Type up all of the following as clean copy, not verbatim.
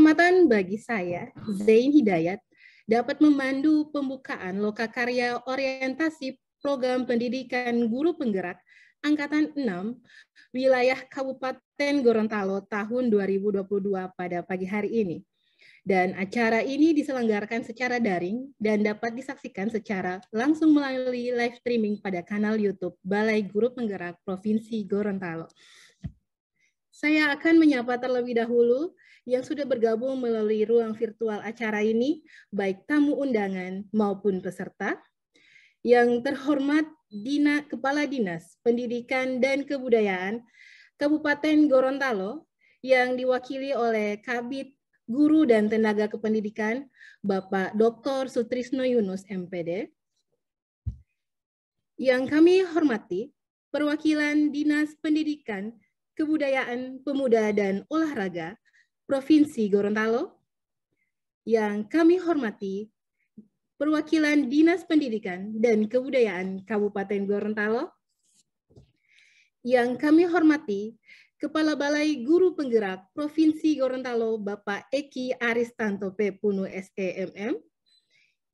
Kehormatan bagi saya, Zain Hidayat, dapat memandu pembukaan lokakarya orientasi program pendidikan guru penggerak Angkatan 6, wilayah Kabupaten Gorontalo tahun 2022 pada pagi hari ini. Dan acara ini diselenggarakan secara daring dan dapat disaksikan secara langsung melalui live streaming pada kanal YouTube Balai Guru Penggerak Provinsi Gorontalo. Saya akan menyapa terlebih dahulu yang sudah bergabung melalui ruang virtual acara ini, baik tamu undangan maupun peserta. Yang terhormat Kepala Dinas Pendidikan dan Kebudayaan Kabupaten Gorontalo yang diwakili oleh Kabid Guru dan Tenaga Kependidikan Bapak Dr. Sutrisno Yunus MPD. Yang kami hormati perwakilan Dinas Pendidikan, Kebudayaan, Pemuda, dan Olahraga Provinsi Gorontalo. Yang kami hormati perwakilan Dinas Pendidikan dan Kebudayaan Kabupaten Gorontalo. Yang kami hormati Kepala Balai Guru Penggerak Provinsi Gorontalo Bapak Eki Aristanto P. Punu SEMM.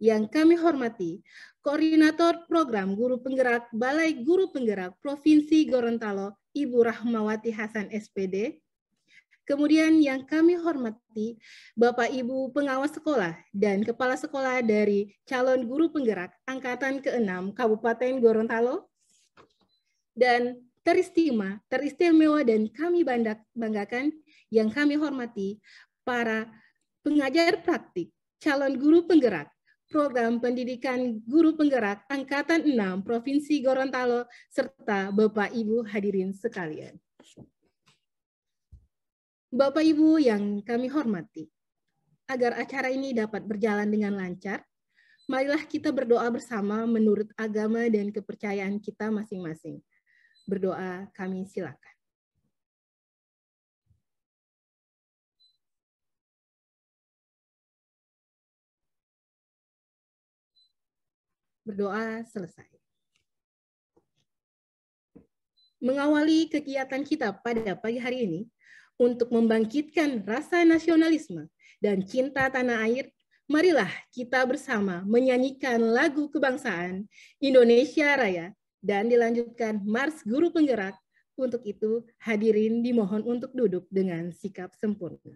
Yang kami hormati Koordinator Program Guru Penggerak Balai Guru Penggerak Provinsi Gorontalo Ibu Rahmawati Hasan SPD. Kemudian yang kami hormati Bapak Ibu pengawas sekolah dan kepala sekolah dari calon guru penggerak Angkatan ke-6 Kabupaten Gorontalo. Dan teristimewa dan kami banggakan yang kami hormati para pengajar praktik calon guru penggerak Program Pendidikan Guru Penggerak Angkatan 6 Provinsi Gorontalo serta Bapak Ibu hadirin sekalian. Bapak Ibu yang kami hormati, agar acara ini dapat berjalan dengan lancar, marilah kita berdoa bersama menurut agama dan kepercayaan kita masing-masing. Berdoa kami silakan. Berdoa selesai. Mengawali kegiatan kita pada pagi hari ini, untuk membangkitkan rasa nasionalisme dan cinta tanah air, marilah kita bersama menyanyikan lagu kebangsaan Indonesia Raya dan dilanjutkan Mars Guru Penggerak. Untuk itu, hadirin dimohon untuk duduk dengan sikap sempurna.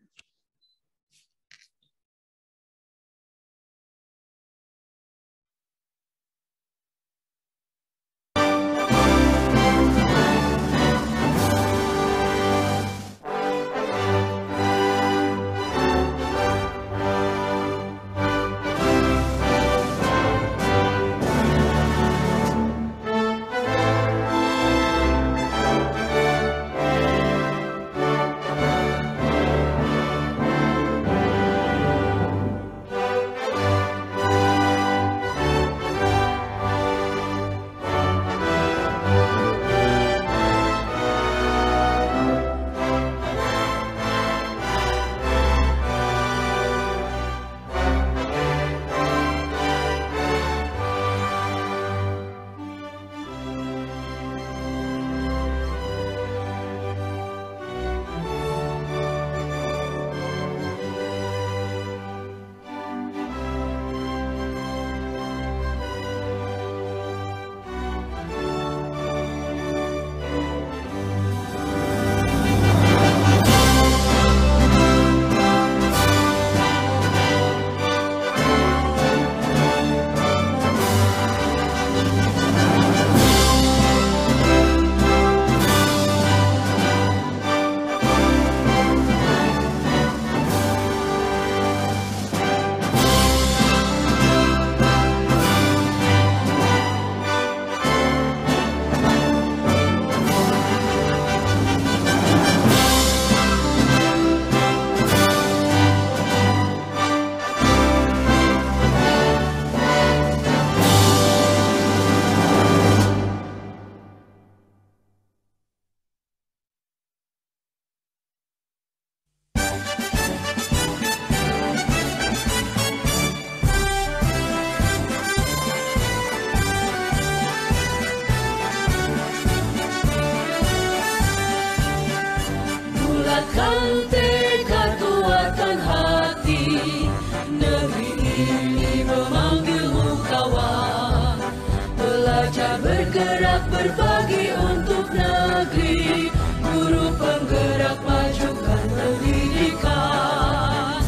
Belajar bergerak berbagi untuk negeri, guru penggerak majukan pendidikan.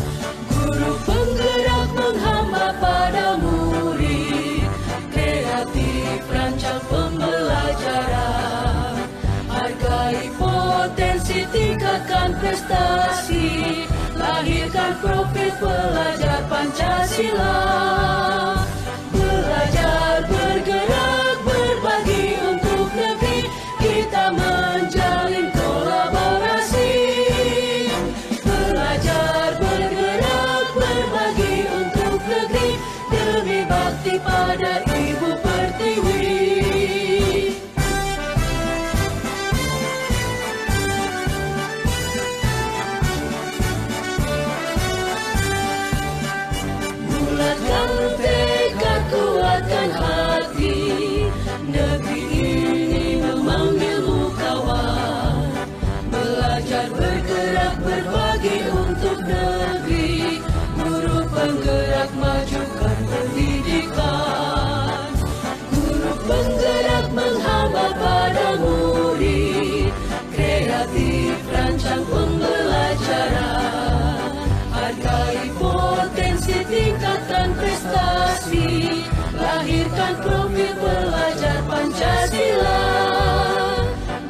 Guru penggerak menghamba pada murid, kreatif rancang pembelajaran. Hargai potensi, tingkatkan prestasi, lahirkan profil pelajar Pancasila. Belajar bergerak berbagi untuk negeri, kita menjalin kolaborasi. Belajar bergerak berbagi untuk negeri, demi bakti pada Ibu Pertiwi. Bulatkan tekad, kuatkan hati, negeri ini memanggilmu kawan. Belajar bergerak berbagi untuk negeri, guru penggerak majukan pendidikan. Guru penggerak menghamba pada murid, kreatif rancang pembelajaran. Hargai potensi, tingkatkan prestasi, lahirkan profil pelajar Pancasila.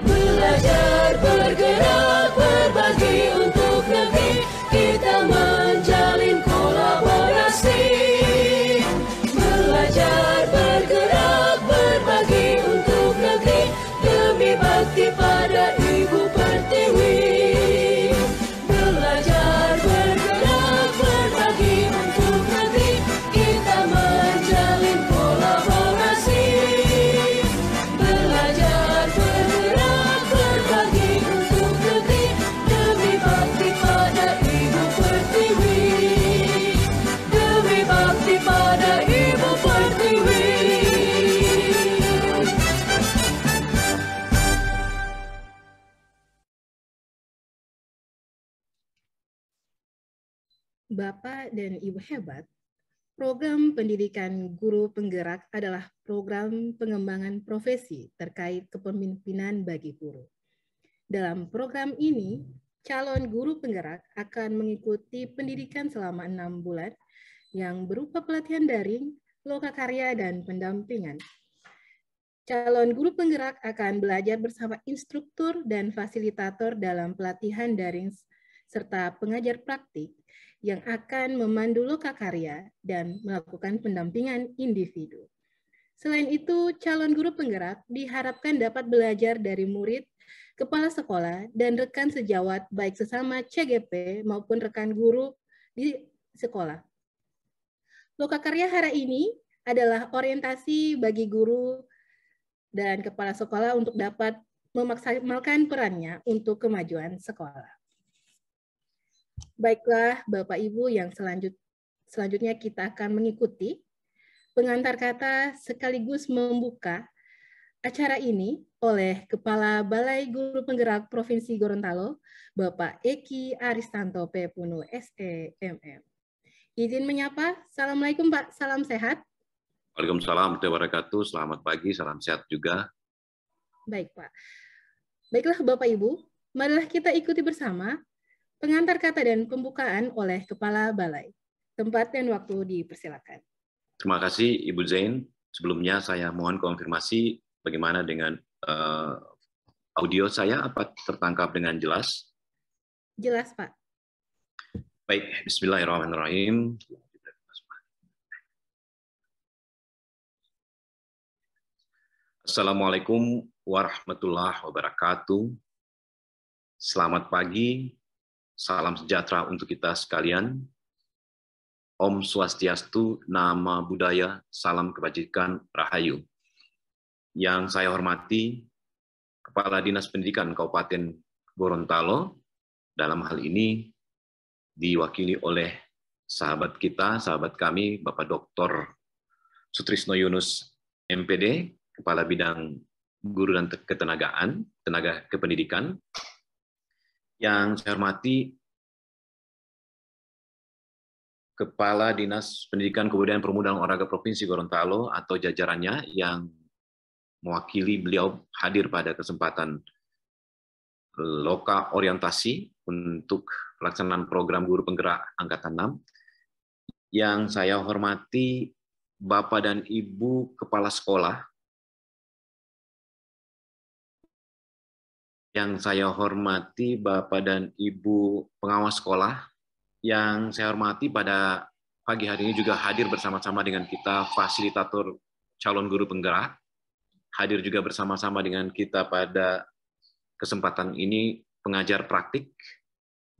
Belajar bergerak berbagi untuk negeri, kita menjalin kolaborasi. Belajar bergerak berbagi untuk negeri, demi bakti pada Ibu Pertiwi. Belajar bergerak berbagi untuk negeri, kita menjalin kolaborasi. Belajar bergerak berbagi untuk negeri, demi bakti pada Ibu Pertiwi. Demi bakti pada Ibu Pertiwi. Bapak dan Ibu hebat, program pendidikan guru penggerak adalah program pengembangan profesi terkait kepemimpinan bagi guru. Dalam program ini, calon guru penggerak akan mengikuti pendidikan selama 6 bulan yang berupa pelatihan daring, lokakarya, dan pendampingan. Calon guru penggerak akan belajar bersama instruktur dan fasilitator dalam pelatihan daring serta pengajar praktik yang akan memandu lokakarya dan melakukan pendampingan individu. Selain itu, calon guru penggerak diharapkan dapat belajar dari murid, kepala sekolah, dan rekan sejawat baik sesama CGP maupun rekan guru di sekolah. Lokakarya hari ini adalah orientasi bagi guru dan kepala sekolah untuk dapat memaksimalkan perannya untuk kemajuan sekolah. Baiklah, Bapak Ibu yang selanjutnya kita akan mengikuti pengantar kata sekaligus membuka acara ini oleh Kepala Balai Guru Penggerak Provinsi Gorontalo, Bapak Eki Aristanto P.Puno, SEMM. Izin menyapa, Assalamualaikum Pak, salam sehat. Waalaikumsalam warahmatullahi wabarakatuh, selamat pagi, salam sehat juga. Baik Pak. Baiklah Bapak Ibu, marilah kita ikuti bersama pengantar kata dan pembukaan oleh Kepala Balai. Tempat dan waktu dipersilakan. Terima kasih Ibu Zain. Sebelumnya saya mohon konfirmasi bagaimana dengan audio saya, apa tertangkap dengan jelas? Jelas Pak. Baik, bismillahirrahmanirrahim. Assalamualaikum warahmatullahi wabarakatuh. Selamat pagi. Salam sejahtera untuk kita sekalian. Om Swastiastu, Nama Budaya, Salam Kebajikan, Rahayu. Yang saya hormati, Kepala Dinas Pendidikan Kabupaten Gorontalo, dalam hal ini diwakili oleh sahabat kita, sahabat kami, Bapak Dr. Sutrisno Yunus, MPD, Kepala Bidang Guru dan Ketenagaan, Tenaga Kependidikan. Yang saya hormati Kepala Dinas Pendidikan Kebudayaan Pemuda dan Olahraga Provinsi Gorontalo atau jajarannya yang mewakili beliau hadir pada kesempatan Loka orientasi untuk pelaksanaan program guru penggerak angkatan 6. Yang saya hormati Bapak dan Ibu Kepala Sekolah, yang saya hormati Bapak dan Ibu Pengawas Sekolah, yang saya hormati pada pagi hari ini juga hadir bersama-sama dengan kita fasilitator calon guru penggerak, hadir juga bersama-sama dengan kita pada kesempatan ini pengajar praktik,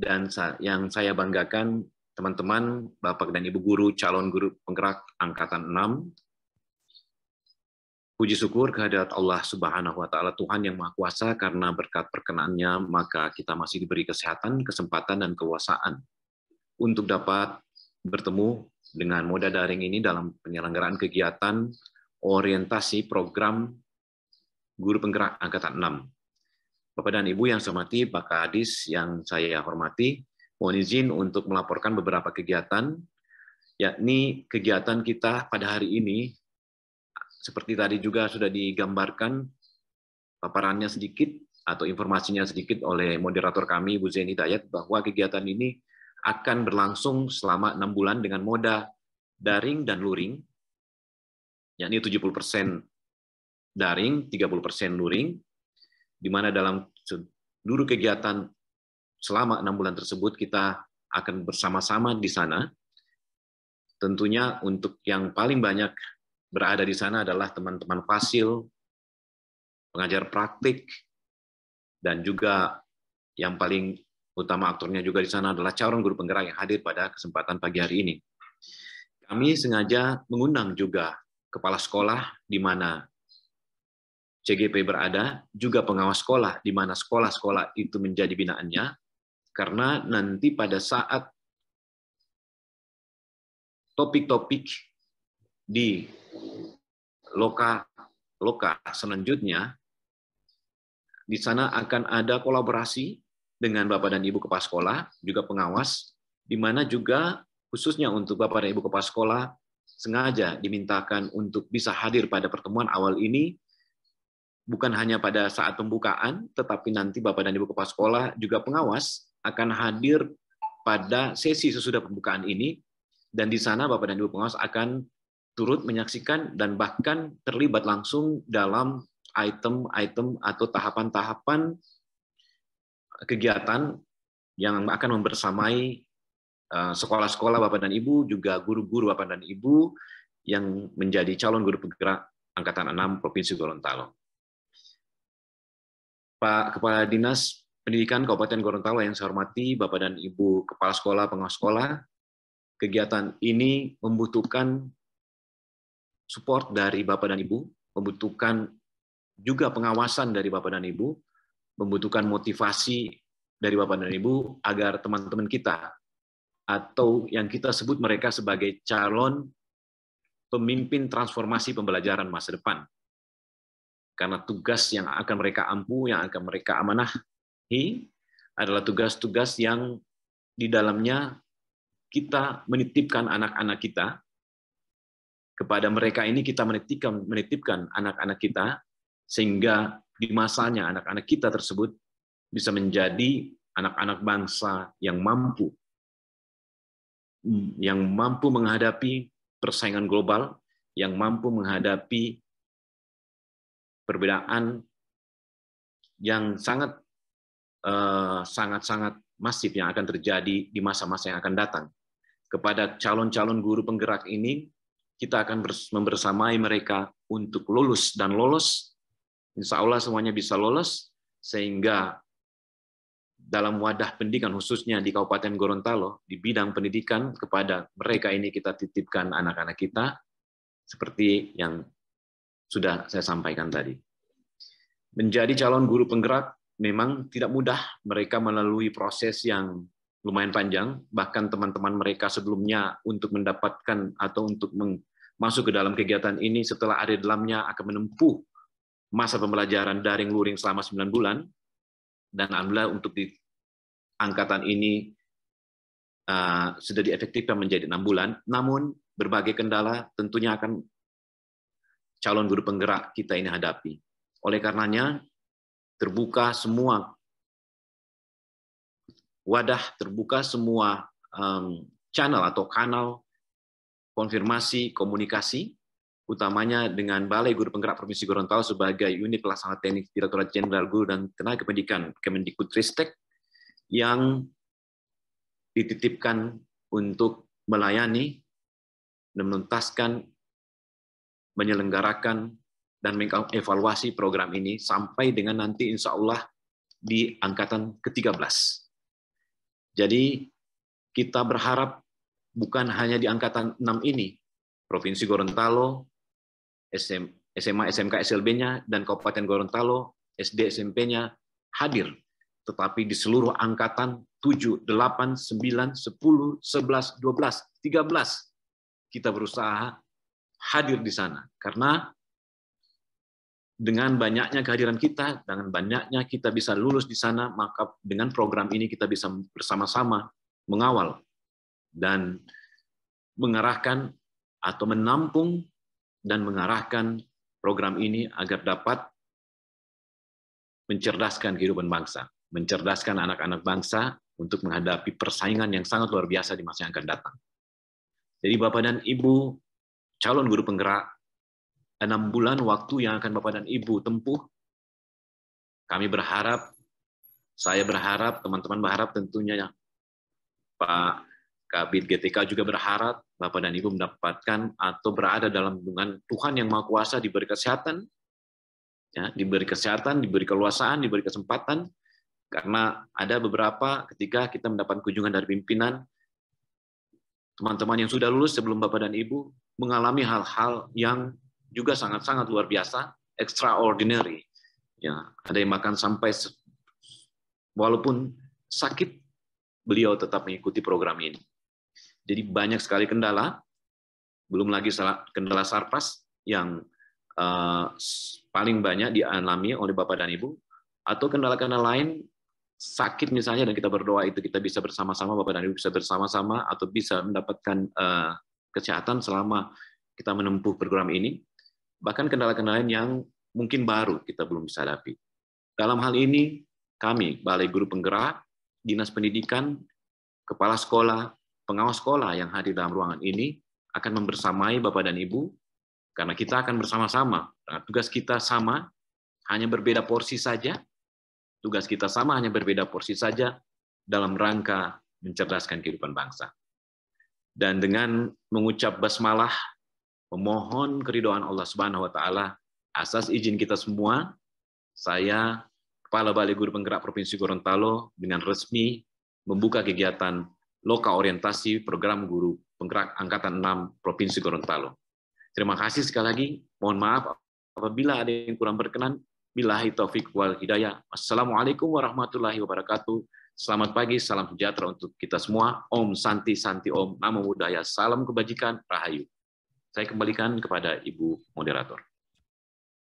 dan yang saya banggakan teman-teman, Bapak dan Ibu guru calon guru penggerak angkatan 6. Puji syukur kehadirat Allah Subhanahu wa taala, Tuhan yang Maha Kuasa, karena berkat perkenaannya maka kita masih diberi kesehatan, kesempatan dan kekuasaan untuk dapat bertemu dengan moda daring ini dalam penyelenggaraan kegiatan orientasi program guru penggerak angkatan 6. Bapak dan Ibu yang saya hormati, Pak Kadis yang saya hormati, mohon izin untuk melaporkan beberapa kegiatan, yakni kegiatan kita pada hari ini, seperti tadi juga sudah digambarkan paparannya sedikit atau informasinya sedikit oleh moderator kami, Bu Zain Hidayat, bahwa kegiatan ini akan berlangsung selama 6 bulan dengan moda daring dan luring, yakni 70% daring, 30% luring, di mana dalam seluruh kegiatan selama 6 bulan tersebut kita akan bersama-sama di sana. Tentunya untuk yang paling banyak berada di sana adalah teman-teman fasil, pengajar praktik, dan juga yang paling utama aktornya juga di sana adalah calon guru penggerak yang hadir pada kesempatan pagi hari ini. Kami sengaja mengundang juga kepala sekolah di mana CGP berada, juga pengawas sekolah di mana sekolah-sekolah itu menjadi binaannya, karena nanti pada saat topik-topik di loka selanjutnya, di sana akan ada kolaborasi dengan Bapak dan Ibu Kepala Sekolah, juga pengawas, di mana juga khususnya untuk Bapak dan Ibu Kepala Sekolah sengaja dimintakan untuk bisa hadir pada pertemuan awal ini, bukan hanya pada saat pembukaan, tetapi nanti Bapak dan Ibu Kepala Sekolah juga pengawas akan hadir pada sesi sesudah pembukaan ini, dan di sana Bapak dan Ibu pengawas akan turut menyaksikan dan bahkan terlibat langsung dalam item-item atau tahapan-tahapan kegiatan yang akan membersamai sekolah-sekolah Bapak dan Ibu, juga guru-guru Bapak dan Ibu yang menjadi calon guru penggerak angkatan 6 Provinsi Gorontalo. Pak Kepala Dinas Pendidikan Kabupaten Gorontalo yang saya hormati, Bapak dan Ibu Kepala Sekolah, Pengawas Sekolah, kegiatan ini membutuhkan support dari Bapak dan Ibu, membutuhkan juga pengawasan dari Bapak dan Ibu, membutuhkan motivasi dari Bapak dan Ibu agar teman-teman kita, atau yang kita sebut mereka sebagai calon pemimpin transformasi pembelajaran masa depan. Karena tugas yang akan mereka ampu, yang akan mereka amanahi, adalah tugas-tugas yang di dalamnya kita menitipkan anak-anak kita. Kepada mereka ini kita menitipkan anak-anak kita, sehingga di masanya anak-anak kita tersebut bisa menjadi anak-anak bangsa yang mampu menghadapi persaingan global, yang mampu menghadapi perbedaan yang sangat masif yang akan terjadi di masa-masa yang akan datang. Kepada calon-calon guru penggerak ini, kita akan membersamai mereka untuk lulus dan lolos. Insya Allah semuanya bisa lolos, sehingga dalam wadah pendidikan khususnya di Kabupaten Gorontalo, di bidang pendidikan, kepada mereka ini kita titipkan anak-anak kita, seperti yang sudah saya sampaikan tadi. Menjadi calon guru penggerak memang tidak mudah, mereka melalui proses yang lumayan panjang, bahkan teman-teman mereka sebelumnya untuk mendapatkan atau untuk masuk ke dalam kegiatan ini setelah ada di dalamnya akan menempuh masa pembelajaran daring luring selama 9 bulan, dan alhamdulillah untuk di angkatan ini sudah diefektifkan menjadi 6 bulan, namun berbagai kendala tentunya akan calon guru penggerak kita ini hadapi. Oleh karenanya, terbuka semua wadah, terbuka semua channel atau kanal konfirmasi komunikasi, utamanya dengan Balai Guru Penggerak Provinsi Gorontalo sebagai unit pelaksana teknik Direktorat Jenderal Guru dan Tenaga Pendidikan Kemendikbudristek yang dititipkan untuk melayani dan menuntaskan, menyelenggarakan, dan mengevaluasi program ini sampai dengan nanti insya Allah di angkatan ke-13. Jadi kita berharap bukan hanya di angkatan 6 ini, Provinsi Gorontalo, SMA, SMK, SLB-nya, dan Kabupaten Gorontalo, SD, SMP-nya hadir, tetapi di seluruh angkatan 7, 8, 9, 10, 11, 12, 13, kita berusaha hadir di sana. Karena dengan banyaknya kehadiran kita, dengan banyaknya kita bisa lulus di sana, maka dengan program ini kita bisa bersama-sama mengawal dan mengarahkan atau menampung dan mengarahkan program ini agar dapat mencerdaskan kehidupan bangsa, mencerdaskan anak-anak bangsa untuk menghadapi persaingan yang sangat luar biasa di masa yang akan datang. Jadi Bapak dan Ibu calon guru penggerak, 6 bulan waktu yang akan Bapak dan Ibu tempuh, kami berharap, saya berharap, teman-teman berharap tentunya Pak Kabid GTK juga berharap Bapak dan Ibu mendapatkan atau berada dalam lindungan Tuhan Yang Maha Kuasa, diberi kesehatan, ya, diberi kesehatan, diberi keluasaan, diberi kesempatan, karena ada beberapa ketika kita mendapat kunjungan dari pimpinan, teman-teman yang sudah lulus sebelum Bapak dan Ibu mengalami hal-hal yang juga sangat-sangat luar biasa, extraordinary. Ya, ada yang makan sampai walaupun sakit, beliau tetap mengikuti program ini. Jadi banyak sekali kendala, belum lagi kendala sarpas yang paling banyak dialami oleh Bapak dan Ibu, atau kendala-kendala lain, sakit misalnya, dan kita berdoa itu kita bisa bersama-sama, Bapak dan Ibu bisa bersama-sama, atau bisa mendapatkan kesehatan selama kita menempuh program ini. Bahkan kendala-kendala yang mungkin baru kita belum bisa hadapi. Dalam hal ini, kami, Balai Guru Penggerak, Dinas Pendidikan, Kepala Sekolah, Pengawas Sekolah yang hadir dalam ruangan ini, akan membersamai Bapak dan Ibu, karena kita akan bersama-sama. Tugas kita sama, hanya berbeda porsi saja. Tugas kita sama, hanya berbeda porsi saja, dalam rangka mencerdaskan kehidupan bangsa. Dan dengan mengucap basmalah, memohon keridhaan Allah Subhanahu wa taala atas izin kita semua, saya Kepala Balai Guru Penggerak Provinsi Gorontalo dengan resmi membuka kegiatan Loka Orientasi Program Guru Penggerak Angkatan 6 Provinsi Gorontalo. Terima kasih sekali lagi. Mohon maaf apabila ada yang kurang berkenan. Billahi taufik wal hidayah. Assalamualaikum warahmatullahi wabarakatuh. Selamat pagi, salam sejahtera untuk kita semua. Om Santi Santi Om, Namo Buddhaya, salam kebajikan, Rahayu. Saya kembalikan kepada Ibu Moderator.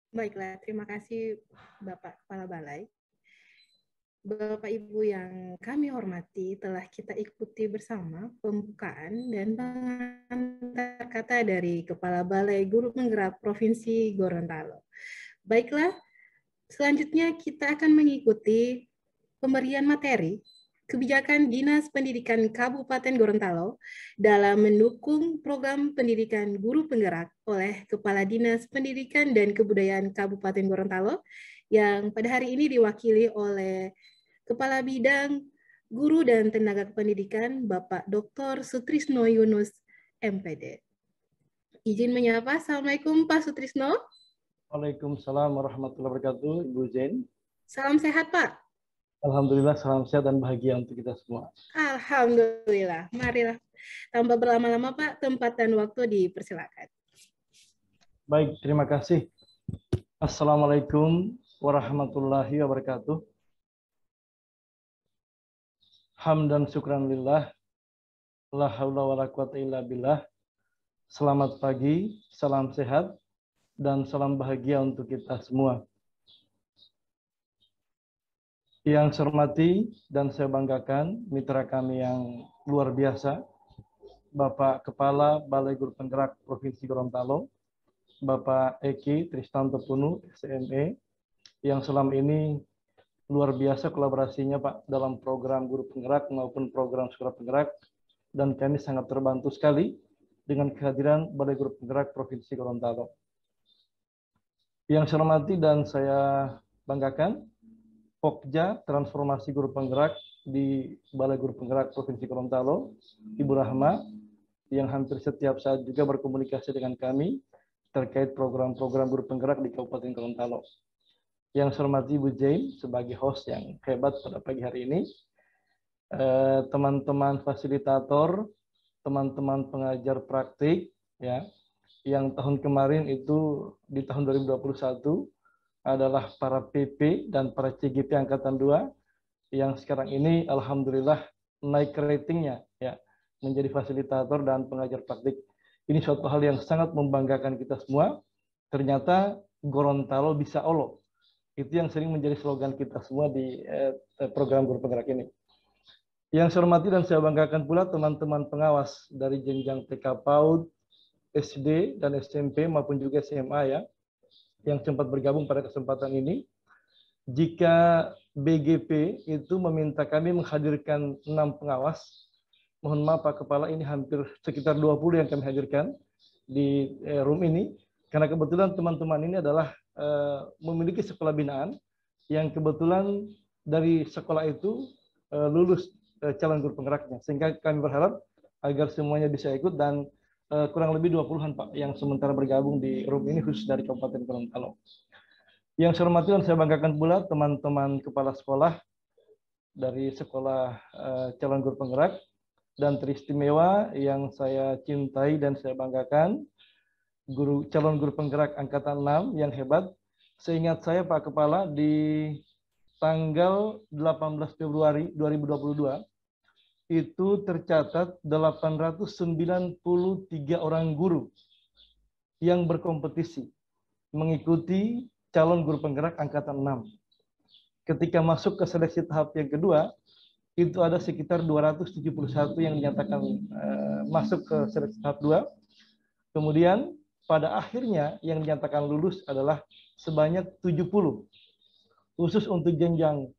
Baiklah, terima kasih Bapak Kepala Balai. Bapak Ibu yang kami hormati, telah kita ikuti bersama pembukaan dan pengantar kata dari Kepala Balai Guru Penggerak Provinsi Gorontalo. Baiklah, selanjutnya kita akan mengikuti pemberian materi kebijakan Dinas Pendidikan Kabupaten Gorontalo dalam mendukung program pendidikan guru penggerak oleh Kepala Dinas Pendidikan dan Kebudayaan Kabupaten Gorontalo yang pada hari ini diwakili oleh Kepala Bidang Guru dan Tenaga Pendidikan Bapak Dr. Sutrisno Yunus, MPD. Izin menyapa, Assalamualaikum Pak Sutrisno. Waalaikumsalam warahmatullahi wabarakatuh, Ibu Zen. Salam sehat Pak. Alhamdulillah, salam sehat dan bahagia untuk kita semua. Alhamdulillah. Marilah, tanpa berlama-lama Pak, tempat dan waktu dipersilakan. Baik, terima kasih. Assalamualaikum warahmatullahi wabarakatuh. Hamdan syukran lillah. La haula wa la quwata illa billah. Selamat pagi, salam sehat, dan salam bahagia untuk kita semua. Yang saya hormati dan saya banggakan mitra kami yang luar biasa, Bapak Kepala Balai Guru Penggerak Provinsi Gorontalo, Bapak Eki Tristanto Punu, SME, yang selama ini luar biasa kolaborasinya Pak dalam program guru penggerak maupun program sekolah penggerak, dan kami sangat terbantu sekali dengan kehadiran Balai Guru Penggerak Provinsi Gorontalo. Yang saya hormati dan saya banggakan, Pokja Transformasi Guru Penggerak di Balai Guru Penggerak Provinsi Gorontalo, Ibu Rahma, yang hampir setiap saat juga berkomunikasi dengan kami terkait program-program guru penggerak di Kabupaten Gorontalo. Yang saya hormati Ibu Jane sebagai host yang hebat pada pagi hari ini, teman-teman fasilitator, teman-teman pengajar praktik, ya, yang tahun kemarin itu di tahun 2021 adalah para PP dan para CGP Angkatan 2 yang sekarang ini alhamdulillah naik ratingnya, ya, menjadi fasilitator dan pengajar praktik. Ini suatu hal yang sangat membanggakan kita semua. Ternyata Gorontalo bisa Olo. Itu yang sering menjadi slogan kita semua di program guru penggerak ini. Yang saya hormati dan saya banggakan pula teman-teman pengawas dari jenjang TK PAUD, SD dan SMP maupun juga SMA, ya, yang sempat bergabung pada kesempatan ini. Jika BGP itu meminta kami menghadirkan 6 pengawas, mohon maaf Pak Kepala, ini hampir sekitar 20 yang kami hadirkan di room ini, karena kebetulan teman-teman ini adalah memiliki sekolah binaan yang kebetulan dari sekolah itu lulus calon guru penggeraknya, sehingga kami berharap agar semuanya bisa ikut, dan kurang lebih 20-an Pak yang sementara bergabung di room ini khusus dari Kabupaten Gorontalo. Yang saya hormati dan saya banggakan pula teman-teman kepala sekolah dari sekolah calon guru penggerak dan teristimewa yang saya cintai dan saya banggakan, calon guru penggerak angkatan 6 yang hebat. Seingat saya Pak Kepala, di tanggal 18 Februari 2022 itu tercatat 893 orang guru yang berkompetisi mengikuti calon guru penggerak angkatan 6. Ketika masuk ke seleksi tahap yang kedua, itu ada sekitar 271 yang dinyatakan masuk ke seleksi tahap 2. Kemudian pada akhirnya yang dinyatakan lulus adalah sebanyak 70. Khusus untuk jenjang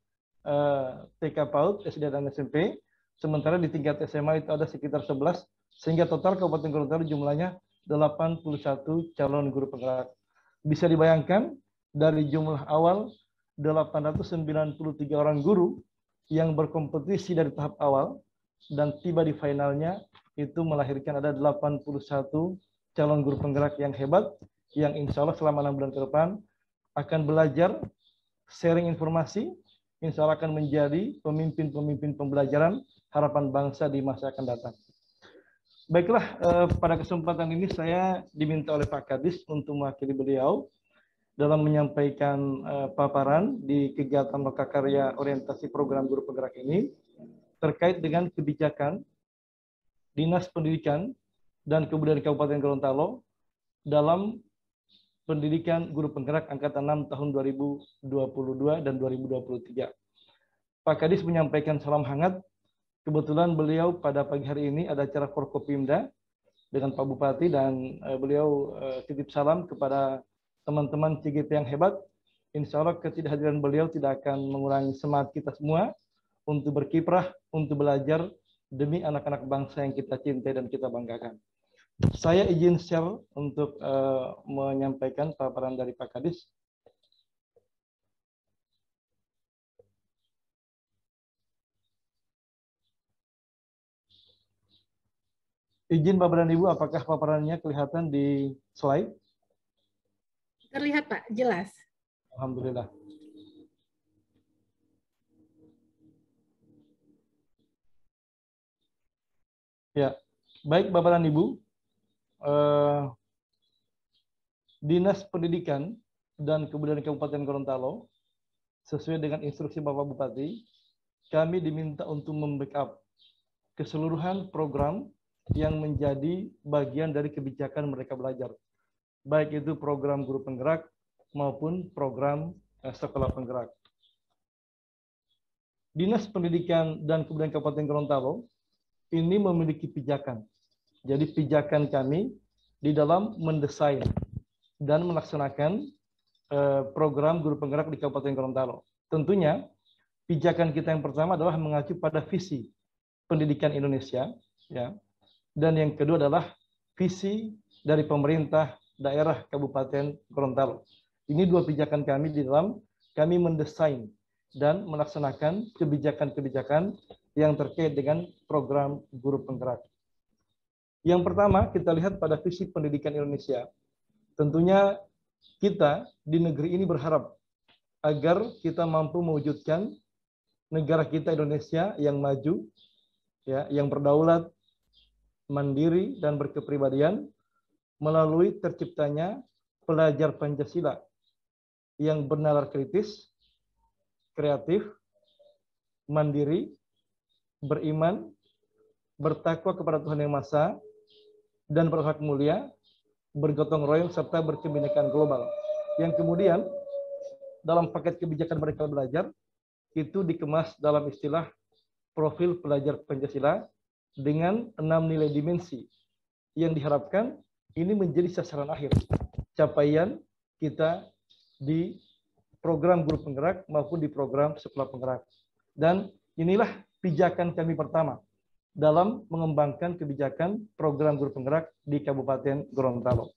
TK PAUD, SD dan SMP. Sementara di tingkat SMA itu ada sekitar 11, sehingga total Kabupaten Gorontalo jumlahnya 81 calon guru penggerak. Bisa dibayangkan dari jumlah awal 893 orang guru yang berkompetisi dari tahap awal dan tiba di finalnya itu melahirkan ada 81 calon guru penggerak yang hebat, yang insya Allah selama 6 bulan ke depan akan belajar, sharing informasi, insya Allah akan menjadi pemimpin-pemimpin pembelajaran harapan bangsa di masa akan datang. Baiklah, pada kesempatan ini saya diminta oleh Pak Kadis untuk mewakili beliau dalam menyampaikan paparan di kegiatan lokakarya orientasi program guru penggerak ini terkait dengan kebijakan Dinas Pendidikan dan Kebudayaan Kabupaten Gorontalo dalam pendidikan guru penggerak angkatan 6 tahun 2022 dan 2023. Pak Kadis menyampaikan salam hangat. Kebetulan beliau pada pagi hari ini ada acara Forkopimda dengan Pak Bupati, dan beliau titip salam kepada teman-teman CGP yang hebat. Insya Allah ketidakhadiran beliau tidak akan mengurangi semangat kita semua untuk berkiprah, untuk belajar demi anak-anak bangsa yang kita cintai dan kita banggakan. Saya izin share untuk menyampaikan paparan dari Pak Kadis. Izin Bapak dan Ibu, apakah paparannya kelihatan di slide? Terlihat Pak, jelas. Alhamdulillah. Ya, baik Bapak dan Ibu, Dinas Pendidikan dan Kebudayaan Kabupaten Gorontalo, sesuai dengan instruksi Bapak Bupati, kami diminta untuk membackup keseluruhan program yang menjadi bagian dari kebijakan Merdeka Belajar, baik itu program guru penggerak maupun program sekolah penggerak. Dinas Pendidikan dan Kebudayaan Kabupaten Gorontalo ini memiliki pijakan. Jadi pijakan kami di dalam mendesain dan melaksanakan program guru penggerak di Kabupaten Gorontalo. Tentunya pijakan kita yang pertama adalah mengacu pada visi pendidikan Indonesia, ya. Dan yang kedua adalah visi dari pemerintah daerah Kabupaten Gorontalo. Ini dua pijakan kami di dalam kami mendesain dan melaksanakan kebijakan-kebijakan yang terkait dengan program guru penggerak. Yang pertama, kita lihat pada visi pendidikan Indonesia. Tentunya kita di negeri ini berharap agar kita mampu mewujudkan negara kita Indonesia yang maju, ya, yang berdaulat, mandiri, dan berkepribadian melalui terciptanya pelajar Pancasila yang bernalar kritis, kreatif, mandiri, beriman, bertakwa kepada Tuhan Yang Maha Esa, dan berakhlak mulia, bergotong royong, serta berkebinekaan global. Yang kemudian, dalam paket kebijakan Merdeka Belajar, itu dikemas dalam istilah profil pelajar Pancasila dengan 6 nilai dimensi yang diharapkan ini menjadi sasaran akhir capaian kita di program guru penggerak maupun di program sekolah penggerak. Dan inilah pijakan kami pertama dalam mengembangkan kebijakan program guru penggerak di Kabupaten Gorontalo.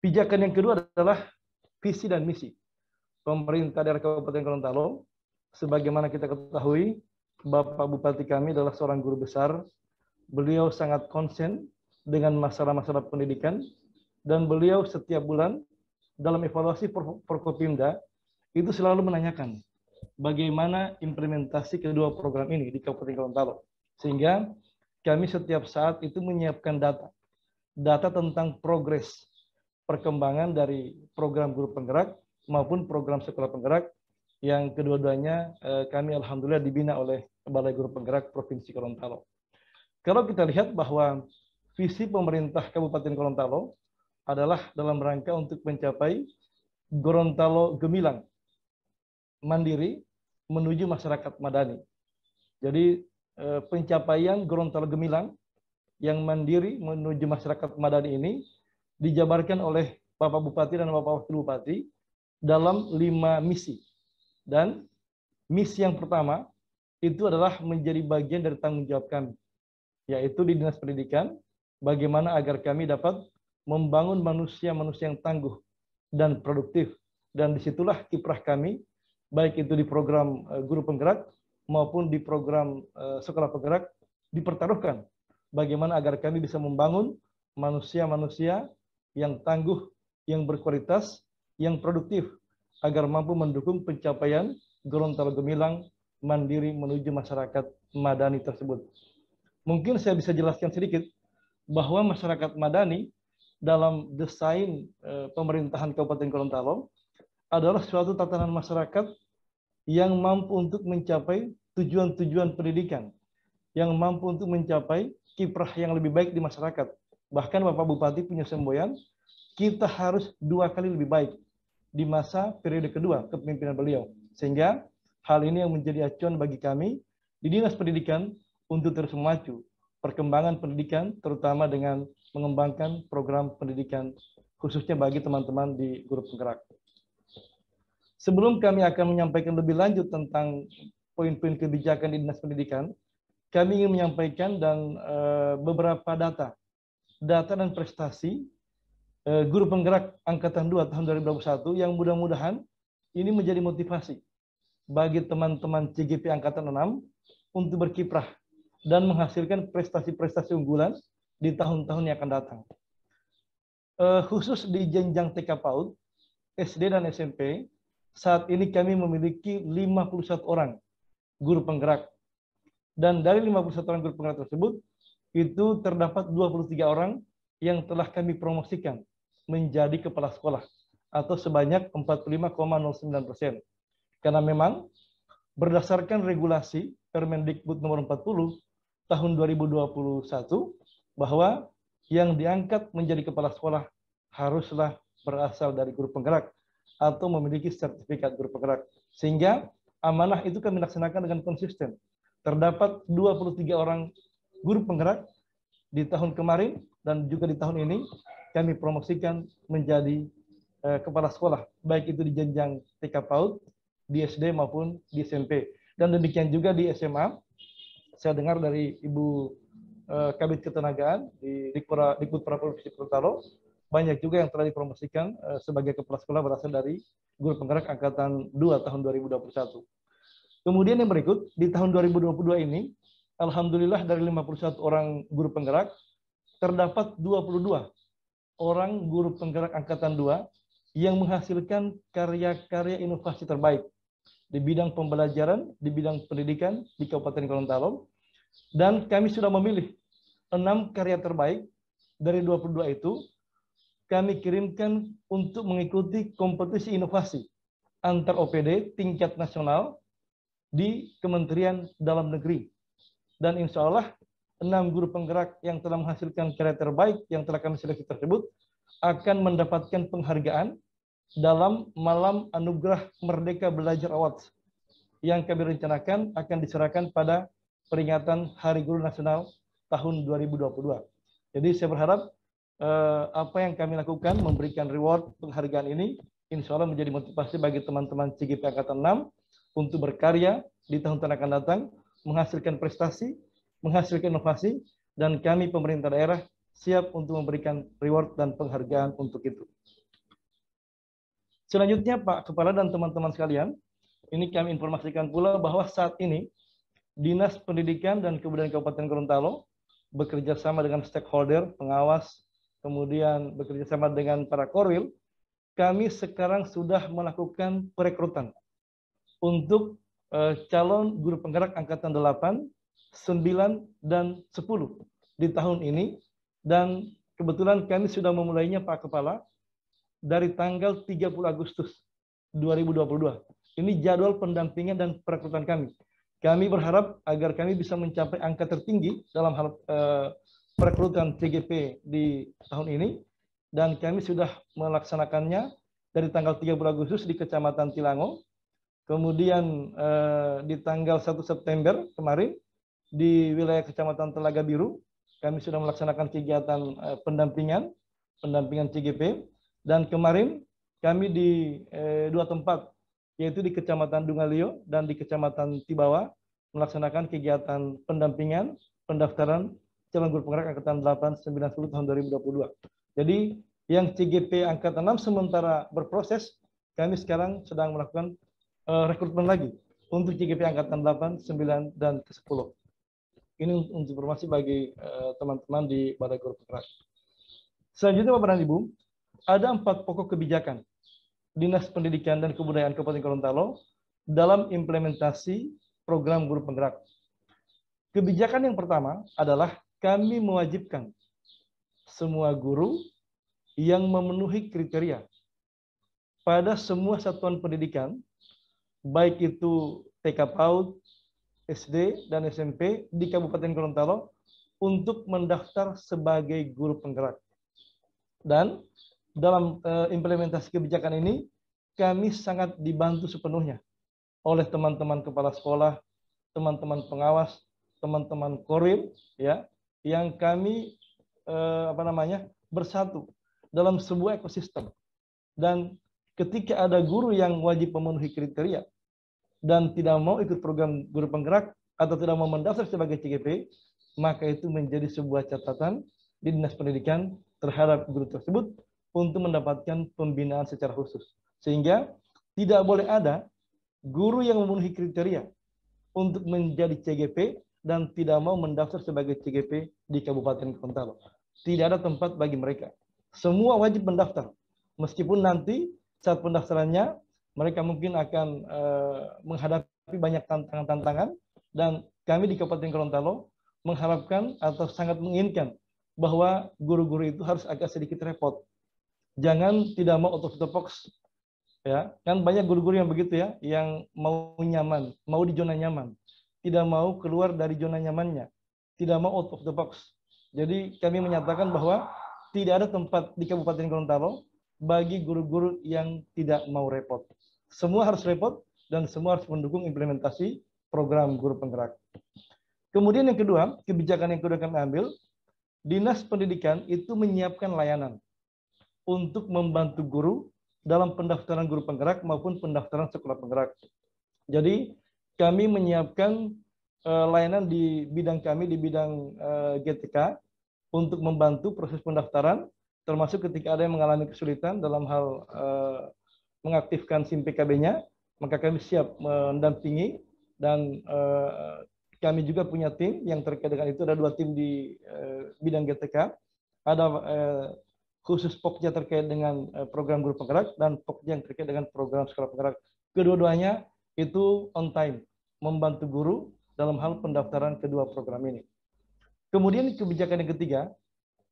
Pijakan yang kedua adalah visi dan misi pemerintah daerah Kabupaten Gorontalo. Sebagaimana kita ketahui, Bapak Bupati kami adalah seorang guru besar. Beliau sangat konsen dengan masalah-masalah pendidikan, dan beliau setiap bulan dalam evaluasi Forkopimda itu selalu menanyakan bagaimana implementasi kedua program ini di Kabupaten Gorontalo. Sehingga kami setiap saat itu menyiapkan data tentang progres perkembangan dari program guru penggerak maupun program sekolah penggerak yang kedua-duanya kami alhamdulillah dibina oleh Balai Guru Penggerak Provinsi Gorontalo. Kalau kita lihat bahwa visi pemerintah Kabupaten Gorontalo adalah dalam rangka untuk mencapai Gorontalo gemilang, mandiri, menuju masyarakat madani. Jadi pencapaian Gorontalo gemilang yang mandiri menuju masyarakat madani ini dijabarkan oleh Bapak Bupati dan Bapak Wakil Bupati dalam 5 misi. Dan misi yang pertama itu adalah menjadi bagian dari tanggung jawab kami, yaitu di Dinas Pendidikan, bagaimana agar kami dapat membangun manusia-manusia yang tangguh dan produktif. Dan disitulah kiprah kami, baik itu di program guru penggerak maupun di program sekolah penggerak, dipertaruhkan bagaimana agar kami bisa membangun manusia-manusia yang tangguh, yang berkualitas, yang produktif, agar mampu mendukung pencapaian Gorontalo gemilang, mandiri menuju masyarakat madani tersebut. Mungkin saya bisa jelaskan sedikit bahwa masyarakat madani dalam desain pemerintahan Kabupaten Gorontalo adalah suatu tatanan masyarakat yang mampu untuk mencapai tujuan-tujuan pendidikan, yang mampu untuk mencapai kiprah yang lebih baik di masyarakat. Bahkan Bapak Bupati punya semboyan, kita harus 2 kali lebih baik di masa periode kedua kepemimpinan beliau. Sehingga hal ini yang menjadi acuan bagi kami di Dinas Pendidikan untuk terus memacu perkembangan pendidikan, terutama dengan mengembangkan program pendidikan khususnya bagi teman-teman di guru penggerak. Sebelum kami akan menyampaikan lebih lanjut tentang poin-poin kebijakan di Dinas Pendidikan, kami ingin menyampaikan dan beberapa data dan prestasi guru penggerak Angkatan 2 tahun 2021 yang mudah-mudahan ini menjadi motivasi bagi teman-teman CGP Angkatan 6 untuk berkiprah dan menghasilkan prestasi-prestasi unggulan di tahun-tahun yang akan datang. Khusus di jenjang TK PAUD, SD dan SMP, saat ini kami memiliki 51 orang guru penggerak. Dan dari 51 orang guru penggerak tersebut, itu terdapat 23 orang yang telah kami promosikan menjadi kepala sekolah atau sebanyak 45,09%. Karena memang berdasarkan regulasi Permendikbud nomor 40 tahun 2021 bahwa yang diangkat menjadi kepala sekolah haruslah berasal dari guru penggerak atau memiliki sertifikat guru penggerak. Sehingga amanah itu kami laksanakan dengan konsisten. Terdapat 23 orang guru penggerak di tahun kemarin dan juga di tahun ini kami promosikan menjadi kepala sekolah, baik itu di jenjang TK PAUD, di SD maupun di SMP. Dan demikian juga di SMA. Saya dengar dari Ibu Kabid Ketenagaan di Dikbud Provinsi Gorontalo, banyak juga yang telah dipromosikan sebagai kepala sekolah berasal dari guru penggerak angkatan 2 tahun 2021. Kemudian yang berikut, di tahun 2022 ini, alhamdulillah dari 51 orang guru penggerak, terdapat 22 orang guru penggerak angkatan 2 yang menghasilkan karya-karya inovasi terbaik di bidang pembelajaran, di bidang pendidikan di Kabupaten Gorontalo. Dan kami sudah memilih 6 karya terbaik dari 22 itu, kami kirimkan untuk mengikuti kompetisi inovasi antar OPD tingkat nasional di Kementerian Dalam Negeri. Dan insya Allah 6 guru penggerak yang telah menghasilkan karya terbaik yang telah kami seleksi tersebut akan mendapatkan penghargaan dalam Malam Anugerah Merdeka Belajar Awards yang kami rencanakan akan diserahkan pada peringatan Hari Guru Nasional tahun 2022. Jadi saya berharap apa yang kami lakukan memberikan reward penghargaan ini insya Allah menjadi motivasi bagi teman-teman CGP Angkatan 6 untuk berkarya di tahun-tahun akan datang, menghasilkan prestasi, menghasilkan inovasi, dan kami pemerintah daerah siap untuk memberikan reward dan penghargaan untuk itu. Selanjutnya Pak Kepala dan teman-teman sekalian, ini kami informasikan pula bahwa saat ini Dinas Pendidikan dan Kebudayaan Kabupaten Gorontalo bekerja sama dengan stakeholder, pengawas, kemudian bekerja sama dengan para korwil, kami sekarang sudah melakukan perekrutan untuk calon guru penggerak angkatan 8, 9, dan 10 di tahun ini. Dan kebetulan kami sudah memulainya Pak Kepala dari tanggal 30 Agustus 2022. Ini jadwal pendampingan dan perekrutan kami. Kami berharap agar kami bisa mencapai angka tertinggi dalam hal perekrutan CGP di tahun ini. Dan kami sudah melaksanakannya dari tanggal 30 Agustus di Kecamatan Tilango. Kemudian di tanggal 1 September kemarin di wilayah Kecamatan Telaga Biru, kami sudah melaksanakan kegiatan pendampingan CGP. Dan kemarin kami di 2 tempat, yaitu di Kecamatan Dungalio dan di Kecamatan Tibawa, melaksanakan kegiatan pendampingan pendaftaran calon guru penggerak angkatan 8, 9, 10 tahun 2022. Jadi yang CGP angkatan 6 sementara berproses, kami sekarang sedang melakukan rekrutmen lagi untuk CGP angkatan 8, 9, dan ke-10. Ini untuk informasi bagi teman-teman di Balai Guru Penggerak. Selanjutnya Bapak dan Ibu, ada 4 pokok kebijakan Dinas Pendidikan dan Kebudayaan Kabupaten Gorontalo dalam implementasi program guru penggerak. Kebijakan yang pertama adalah kami mewajibkan semua guru yang memenuhi kriteria pada semua satuan pendidikan, baik itu TK PAUD, SD, dan SMP di Kabupaten Gorontalo untuk mendaftar sebagai guru penggerak. Dan dalam implementasi kebijakan ini, kami sangat dibantu sepenuhnya oleh teman-teman kepala sekolah, teman-teman pengawas, teman-teman korwil, ya, yang kami bersatu dalam sebuah ekosistem. Dan ketika ada guru yang wajib memenuhi kriteria dan tidak mau ikut program guru penggerak atau tidak mau mendaftar sebagai CGP, maka itu menjadi sebuah catatan di Dinas Pendidikan terhadap guru tersebut untuk mendapatkan pembinaan secara khusus. Sehingga tidak boleh ada guru yang memenuhi kriteria untuk menjadi CGP dan tidak mau mendaftar sebagai CGP di Kabupaten Gorontalo. Tidak ada tempat bagi mereka. Semua wajib mendaftar. Meskipun nanti saat pendaftarannya mereka mungkin akan menghadapi banyak tantangan-tantangan, dan kami di Kabupaten Gorontalo mengharapkan atau sangat menginginkan bahwa guru-guru itu harus agak sedikit repot. Jangan tidak mau out of the box. Ya, kan banyak guru-guru yang begitu ya, yang mau nyaman, mau di zona nyaman, tidak mau keluar dari zona nyamannya, tidak mau out of the box. Jadi kami menyatakan bahwa tidak ada tempat di Kabupaten Gorontalo bagi guru-guru yang tidak mau repot. Semua harus repot dan semua harus mendukung implementasi program guru penggerak. Kemudian yang kedua, kebijakan yang kedua kami ambil, Dinas Pendidikan itu menyiapkan layanan untuk membantu guru dalam pendaftaran guru penggerak maupun pendaftaran sekolah penggerak. Jadi kami menyiapkan layanan di bidang kami, di bidang GTK, untuk membantu proses pendaftaran, termasuk ketika ada yang mengalami kesulitan dalam hal mengaktifkan SIM PKB-nya, maka kami siap mendampingi, dan kami juga punya tim yang terkait dengan itu. Ada 2 tim di bidang GTK, ada khusus POKJ terkait dengan program guru penggerak dan POKJ yang terkait dengan program sekolah penggerak. Kedua-duanya itu on time, membantu guru dalam hal pendaftaran kedua program ini. Kemudian kebijakan yang ketiga,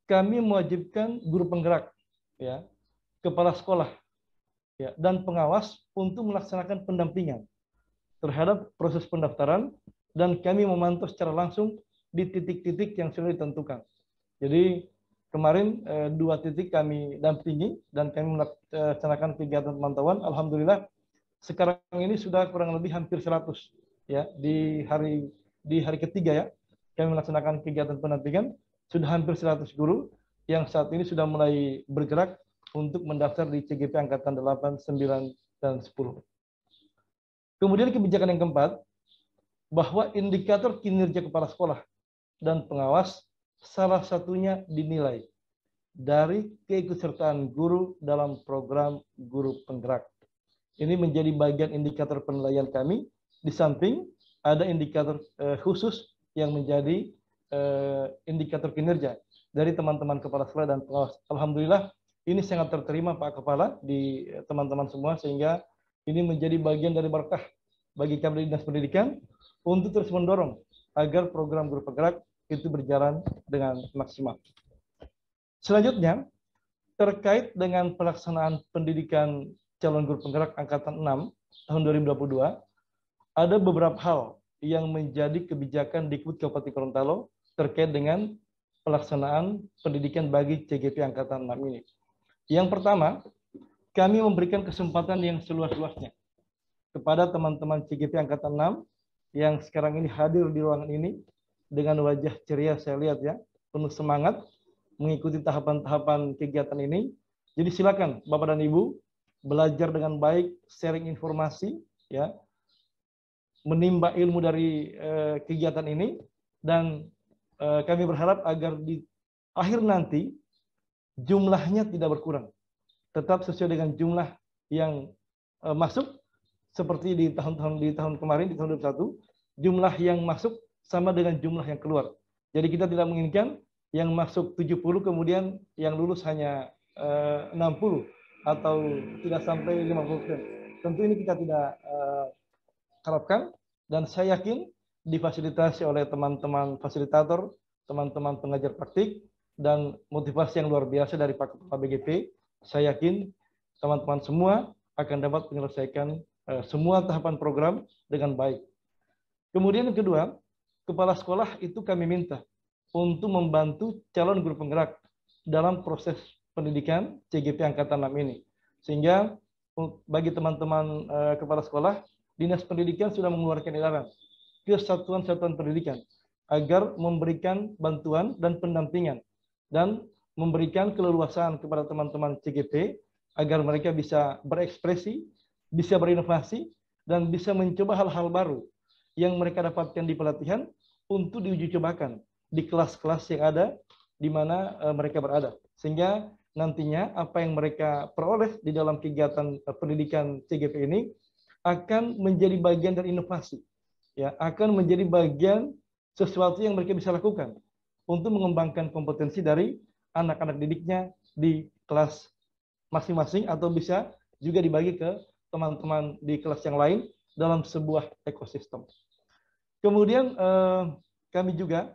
kami mewajibkan guru penggerak, ya, kepala sekolah, ya, dan pengawas untuk melaksanakan pendampingan terhadap proses pendaftaran, dan kami memantau secara langsung di titik-titik yang sudah ditentukan. Jadi kemarin 2 titik kami dampingi dan kami melaksanakan kegiatan pemantauan. Alhamdulillah sekarang ini sudah kurang lebih hampir 100, ya, di hari ketiga, ya, kami melaksanakan kegiatan pendampingan, sudah hampir 100 guru yang saat ini sudah mulai bergerak untuk mendaftar di CGP angkatan 8, 9, dan 10. Kemudian kebijakan yang keempat, bahwa indikator kinerja kepala sekolah dan pengawas salah satunya dinilai dari keikutsertaan guru dalam program guru penggerak. Ini menjadi bagian indikator penilaian kami, di samping ada indikator khusus yang menjadi indikator kinerja dari teman-teman kepala sekolah dan pengawas. Alhamdulillah ini sangat terterima Pak Kepala di teman-teman semua, sehingga ini menjadi bagian dari berkah bagi kami Dinas Pendidikan untuk terus mendorong agar program guru penggerak itu berjalan dengan maksimal. Selanjutnya, terkait dengan pelaksanaan pendidikan calon guru penggerak angkatan 6 tahun 2022, ada beberapa hal yang menjadi kebijakan Dikbud Kabupaten Gorontalo terkait dengan pelaksanaan pendidikan bagi CGP angkatan 6 ini. Yang pertama, kami memberikan kesempatan yang seluas-luasnya kepada teman-teman CGP angkatan 6 yang sekarang ini hadir di ruangan ini dengan wajah ceria, saya lihat, ya, penuh semangat mengikuti tahapan-tahapan kegiatan ini. Jadi silakan Bapak dan Ibu belajar dengan baik, sharing informasi, ya, menimba ilmu dari kegiatan ini, dan kami berharap agar di akhir nanti jumlahnya tidak berkurang, tetap sesuai dengan jumlah yang masuk. Seperti di tahun kemarin, di tahun 2021, jumlah yang masuk sama dengan jumlah yang keluar. Jadi kita tidak menginginkan yang masuk 70 kemudian yang lulus hanya 60 atau tidak sampai 50%. Tentu ini kita tidak harapkan, dan saya yakin difasilitasi oleh teman-teman fasilitator, teman-teman pengajar praktik, dan motivasi yang luar biasa dari Pak Kepala BGP, saya yakin teman-teman semua akan dapat menyelesaikan semua tahapan program dengan baik. Kemudian yang kedua, kepala sekolah itu kami minta untuk membantu calon guru penggerak dalam proses pendidikan CGP angkatan 6 ini. Sehingga bagi teman-teman kepala sekolah, Dinas Pendidikan sudah mengeluarkan edaran ke satuan-satuan pendidikan agar memberikan bantuan dan pendampingan dan memberikan keleluasaan kepada teman-teman CGP agar mereka bisa berekspresi, bisa berinovasi, dan bisa mencoba hal-hal baru yang mereka dapatkan di pelatihan untuk diuji cobakan di kelas-kelas yang ada di mana mereka berada. Sehingga nantinya apa yang mereka peroleh di dalam kegiatan pendidikan CGP ini akan menjadi bagian dari inovasi, ya, akan menjadi bagian sesuatu yang mereka bisa lakukan untuk mengembangkan kompetensi dari anak-anak didiknya di kelas masing-masing, atau bisa juga dibagi ke teman-teman di kelas yang lain dalam sebuah ekosistem. Kemudian kami juga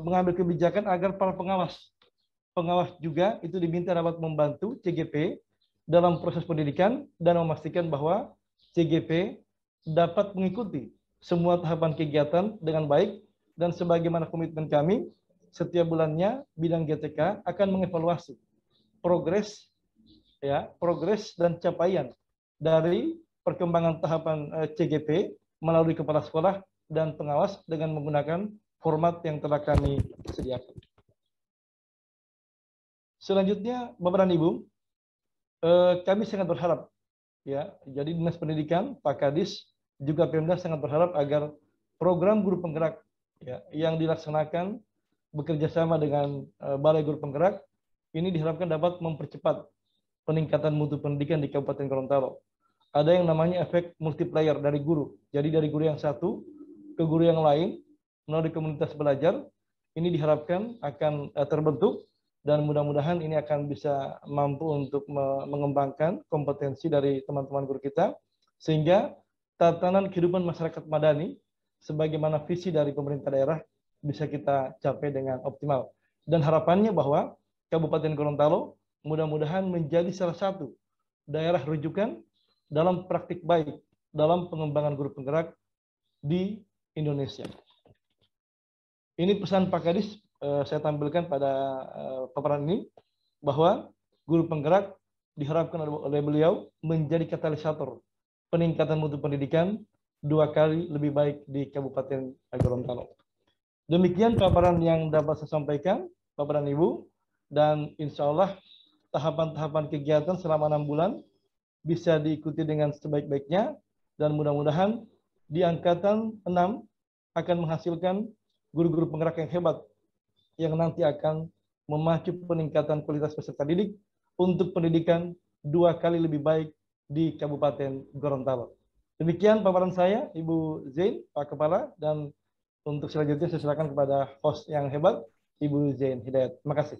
mengambil kebijakan agar para pengawas juga itu diminta dapat membantu CGP dalam proses pendidikan dan memastikan bahwa CGP dapat mengikuti semua tahapan kegiatan dengan baik, dan sebagaimana komitmen kami, setiap bulannya bidang GTK akan mengevaluasi progres dan capaian dari perkembangan tahapan CGP melalui kepala sekolah dan pengawas dengan menggunakan format yang telah kami sediakan. Selanjutnya, Bapak dan Ibu, kami sangat berharap, ya, jadi Dinas Pendidikan, Pak Kadis, juga Pemda sangat berharap agar program guru penggerak, ya, yang dilaksanakan bekerja sama dengan Balai Guru Penggerak ini diharapkan dapat mempercepat peningkatan mutu pendidikan di Kabupaten Gorontalo. Ada yang namanya efek multiplier dari guru. Jadi dari guru yang satu ke guru yang lain melalui komunitas belajar ini diharapkan akan terbentuk dan mudah-mudahan ini akan bisa mampu untuk mengembangkan kompetensi dari teman-teman guru kita sehingga tatanan kehidupan masyarakat madani sebagaimana visi dari pemerintah daerah bisa kita capai dengan optimal. Dan harapannya bahwa Kabupaten Gorontalo mudah-mudahan menjadi salah satu daerah rujukan dalam praktik baik dalam pengembangan guru penggerak di Indonesia. Ini pesan Pak Kadis saya tampilkan pada paparan ini bahwa guru penggerak diharapkan oleh beliau menjadi katalisator peningkatan mutu pendidikan 2 kali lebih baik di Kabupaten Gorontalo. Demikian paparan yang dapat saya sampaikan, Bapak dan Ibu, dan insya Allah tahapan-tahapan kegiatan selama 6 bulan bisa diikuti dengan sebaik-baiknya dan mudah-mudahan di angkatan 6 akan menghasilkan guru-guru penggerak yang hebat yang nanti akan memacu peningkatan kualitas peserta didik untuk pendidikan 2 kali lebih baik di Kabupaten Gorontalo. Demikian paparan saya, Ibu Zain, Pak Kepala, dan untuk selanjutnya saya silakan kepada host yang hebat, Ibu Zain Hidayat. Terima kasih.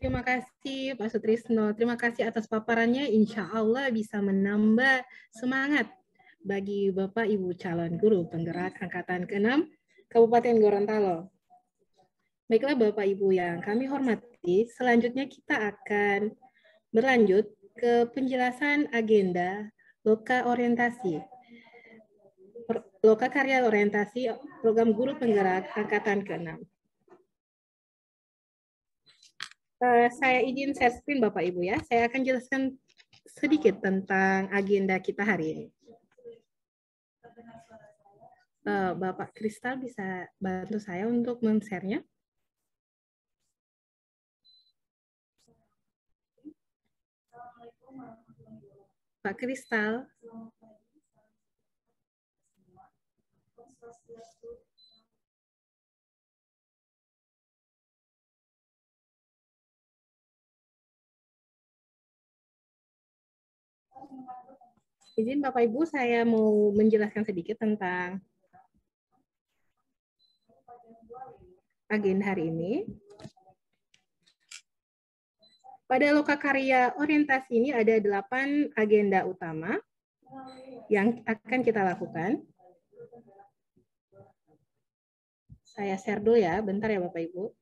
Terima kasih Pak Sutrisno. Terima kasih atas paparannya. Insya Allah bisa menambah semangat bagi Bapak Ibu calon guru penggerak angkatan ke-6 Kabupaten Gorontalo. Baiklah Bapak Ibu yang kami hormati, selanjutnya kita akan berlanjut ke penjelasan agenda loka orientasi. Loka karya orientasi program guru penggerak angkatan ke-6. Saya izin share screen Bapak Ibu ya. Saya akan jelaskan sedikit tentang agenda kita hari ini. Bapak Kristal bisa bantu saya untuk men-share-nya? Pak Kristal. Izin Bapak Ibu, saya mau menjelaskan sedikit tentang agenda hari ini. Pada loka karya orientasi ini ada 8 agenda utama yang akan kita lakukan. Saya share dulu ya, bentar ya Bapak Ibu.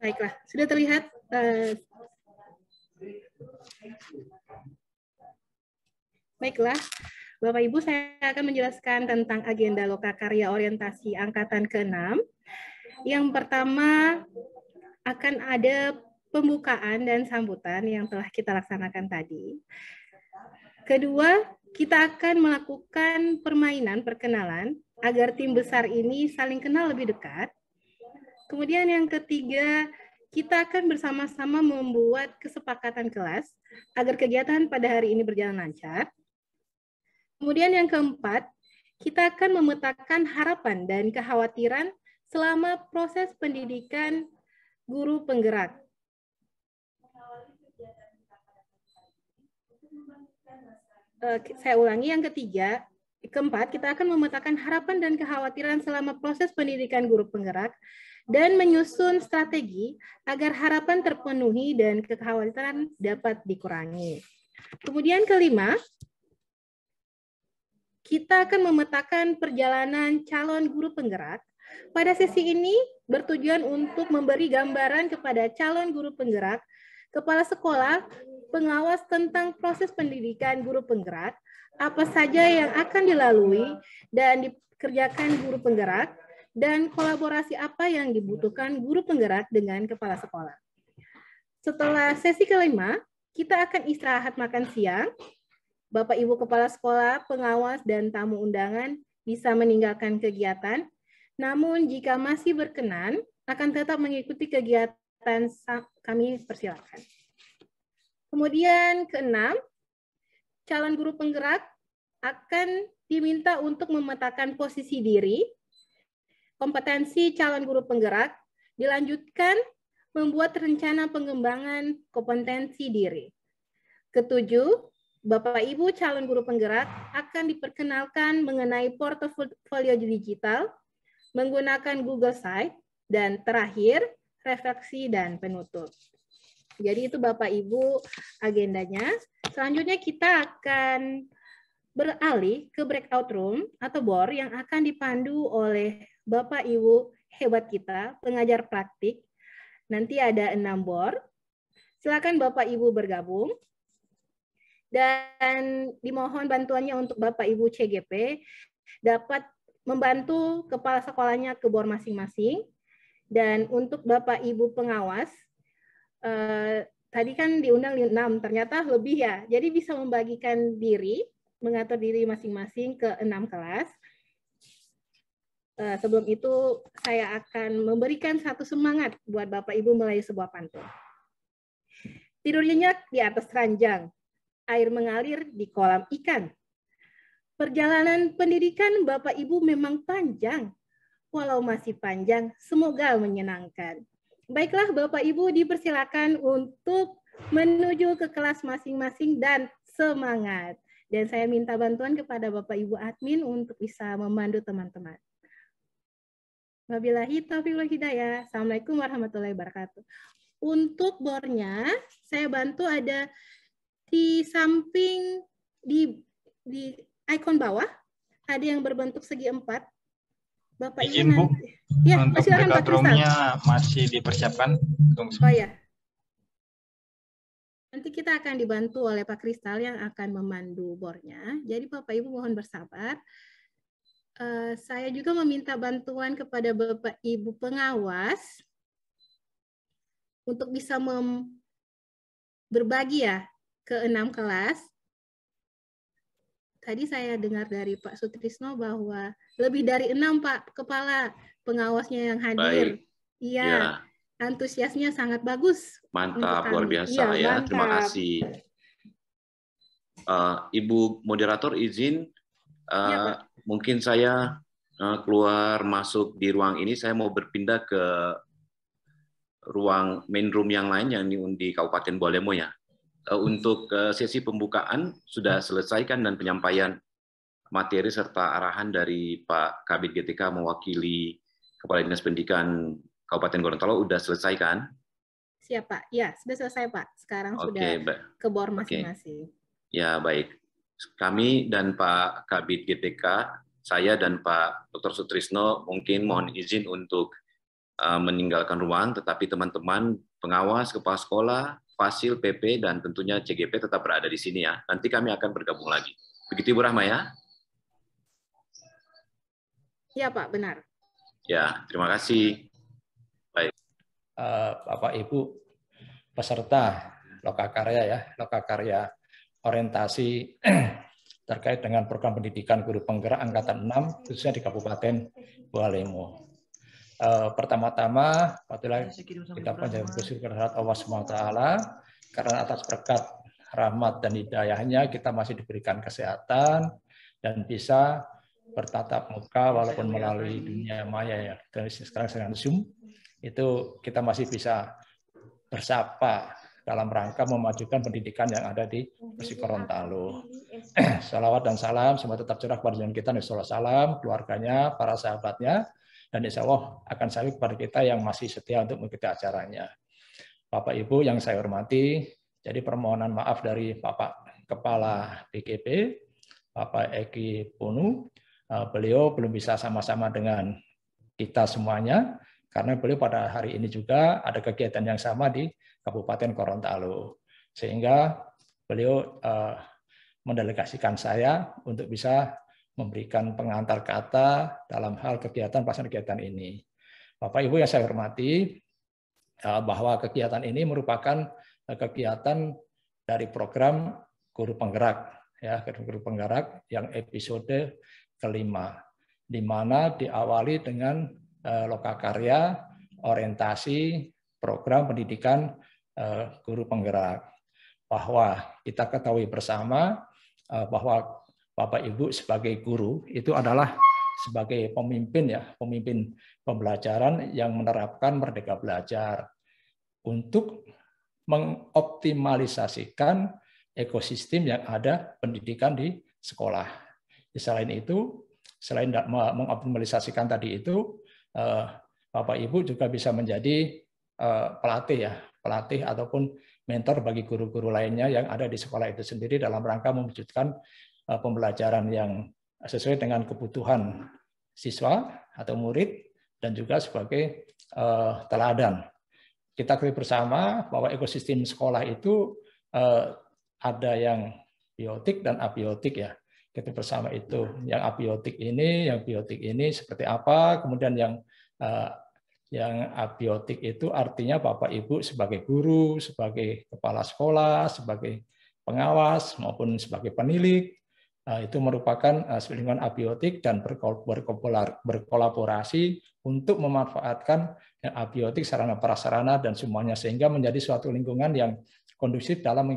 Baiklah, sudah terlihat. Baiklah, Bapak Ibu, saya akan menjelaskan tentang agenda loka karya orientasi angkatan ke-6. Yang pertama akan ada pembukaan dan sambutan yang telah kita laksanakan tadi. Kedua, kita akan melakukan permainan perkenalan agar tim besar ini saling kenal lebih dekat. Kemudian yang ketiga, kita akan bersama-sama membuat kesepakatan kelas agar kegiatan pada hari ini berjalan lancar. Kemudian yang keempat, kita akan memetakan harapan dan kekhawatiran selama proses pendidikan guru penggerak. Saya ulangi, yang ketiga, keempat, kita akan memetakan harapan dan kekhawatiran selama proses pendidikan guru penggerak dan menyusun strategi agar harapan terpenuhi dan kekhawatiran dapat dikurangi. Kemudian kelima, kita akan memetakan perjalanan calon guru penggerak. Pada sesi ini bertujuan untuk memberi gambaran kepada calon guru penggerak, kepala sekolah, pengawas tentang proses pendidikan guru penggerak, apa saja yang akan dilalui dan dikerjakan guru penggerak, dan kolaborasi apa yang dibutuhkan guru penggerak dengan kepala sekolah. Setelah sesi kelima, kita akan istirahat makan siang. Bapak Ibu Kepala Sekolah, pengawas, dan tamu undangan bisa meninggalkan kegiatan. Namun jika masih berkenan, akan tetap mengikuti kegiatan, kami persilakan. Kemudian keenam, calon guru penggerak akan diminta untuk memetakan posisi diri, kompetensi calon guru penggerak, dilanjutkan membuat rencana pengembangan kompetensi diri. Ketujuh, Bapak Ibu calon guru penggerak akan diperkenalkan mengenai portofolio digital, menggunakan Google Site, dan terakhir, refleksi dan penutup. Jadi itu Bapak Ibu agendanya. Selanjutnya kita akan beralih ke breakout room atau BOR yang akan dipandu oleh Bapak Ibu hebat kita, pengajar praktik. Nanti ada 6 BOR. Silakan Bapak Ibu bergabung. Dan dimohon bantuannya untuk Bapak Ibu CGP dapat membantu kepala sekolahnya ke BOR masing-masing. Dan untuk Bapak Ibu pengawas, tadi kan diundang 6, ternyata lebih ya. Jadi bisa membagikan diri, mengatur diri masing-masing ke 6 kelas. Sebelum itu saya akan memberikan satu semangat buat Bapak Ibu melalui sebuah pantun. Tidur nyenyak di atas ranjang, air mengalir di kolam ikan. Perjalanan pendidikan Bapak Ibu memang panjang. Walau masih panjang, semoga menyenangkan. Baiklah Bapak Ibu dipersilakan untuk menuju ke kelas masing-masing dan semangat. Dan saya minta bantuan kepada Bapak Ibu admin untuk bisa memandu teman-teman. Wabillahi taufiq wal hidayah. Assalamualaikum warahmatullahi wabarakatuh. Untuk bornya, saya bantu ada di samping di ikon bawah ada yang berbentuk segi 4. Bapak izin Bu, ya, untuk breakout room-nya masih dipersiapkan. Oh ya. Nanti kita akan dibantu oleh Pak Kristal yang akan memandu bornya. Jadi Bapak Ibu mohon bersabar. Saya juga meminta bantuan kepada Bapak Ibu pengawas untuk bisa berbagi ya ke 6 kelas. Tadi saya dengar dari Pak Sutrisno bahwa lebih dari 6 Pak Kepala pengawasnya yang hadir. Iya, ya. Antusiasnya sangat bagus. Mantap, luar biasa ya. Mantap. Terima kasih. Ibu moderator izin, ya, mungkin saya keluar masuk di ruang ini, saya mau berpindah ke ruang main room yang lain yang di Kabupaten Bualemo ya. Untuk sesi pembukaan sudah selesaikan dan penyampaian materi serta arahan dari Pak Kabid GTK mewakili Kepala Dinas Pendidikan Kabupaten Gorontalo sudah selesai kan? Siap Pak, ya sudah selesai Pak. Sekarang sudah ke BOR masing-masing. Ya baik, kami dan Pak Kabid GTK, saya dan Pak Dr. Sutrisno mungkin mohon izin untuk meninggalkan ruang, tetapi teman-teman pengawas, kepala sekolah, Fasil, PP, dan tentunya CGP tetap berada di sini ya. Nanti kami akan bergabung lagi. Begitu Ibu Rahma ya? Ya Pak, benar. Ya, terima kasih. Baik. Bapak Ibu peserta Lokakarya ya, Lokakarya orientasi terkait dengan program pendidikan guru penggerak angkatan 6 khususnya di Kabupaten Bualemo. Pertama-tama, kita panjatkan bersyukur kepada Allah SWT karena atas berkat rahmat dan hidayahnya kita masih diberikan kesehatan dan bisa bertatap muka walaupun melalui dunia maya ya. Dan sekarang dengan Zoom itu kita masih bisa bersapa dalam rangka memajukan pendidikan yang ada di Persik Gorontalo. Salawat dan salam semoga tetap curah kepada junjungan kita Nabi sallallahu alaihi wasallam, keluarganya, para sahabatnya, dan insya Allah akan sampai kepada kita yang masih setia untuk mengikuti acaranya. Bapak Ibu yang saya hormati, jadi permohonan maaf dari Bapak Kepala BKP, Bapak Eki Punu, beliau belum bisa sama-sama dengan kita semuanya, karena beliau pada hari ini juga ada kegiatan yang sama di Kabupaten Gorontalo. Sehingga beliau mendelegasikan saya untuk bisa memberikan pengantar kata dalam hal kegiatan pelaksanaan kegiatan ini. Bapak Ibu yang saya hormati, bahwa kegiatan ini merupakan kegiatan dari program Guru Penggerak, ya, Guru Penggerak yang episode kelima, di mana diawali dengan lokakarya orientasi program pendidikan guru penggerak. Bahwa kita ketahui bersama bahwa Bapak Ibu sebagai guru itu adalah sebagai pemimpin, ya, pemimpin pembelajaran yang menerapkan Merdeka Belajar untuk mengoptimalisasikan ekosistem yang ada pendidikan di sekolah. Selain itu, selain mengoptimalisasikan tadi itu, Bapak Ibu juga bisa menjadi pelatih, ya, pelatih ataupun mentor bagi guru-guru lainnya yang ada di sekolah itu sendiri dalam rangka mewujudkan pembelajaran yang sesuai dengan kebutuhan siswa atau murid dan juga sebagai teladan. Kita ketahui bersama bahwa ekosistem sekolah itu ada yang biotik dan abiotik, ya. Kita bersama itu, yang abiotik ini, yang biotik ini seperti apa, kemudian yang abiotik itu artinya Bapak Ibu sebagai guru, sebagai kepala sekolah, sebagai pengawas maupun sebagai penilik, itu merupakan lingkungan abiotik dan berkolaborasi untuk memanfaatkan yang abiotik sarana prasarana dan semuanya sehingga menjadi suatu lingkungan yang kondusif dalam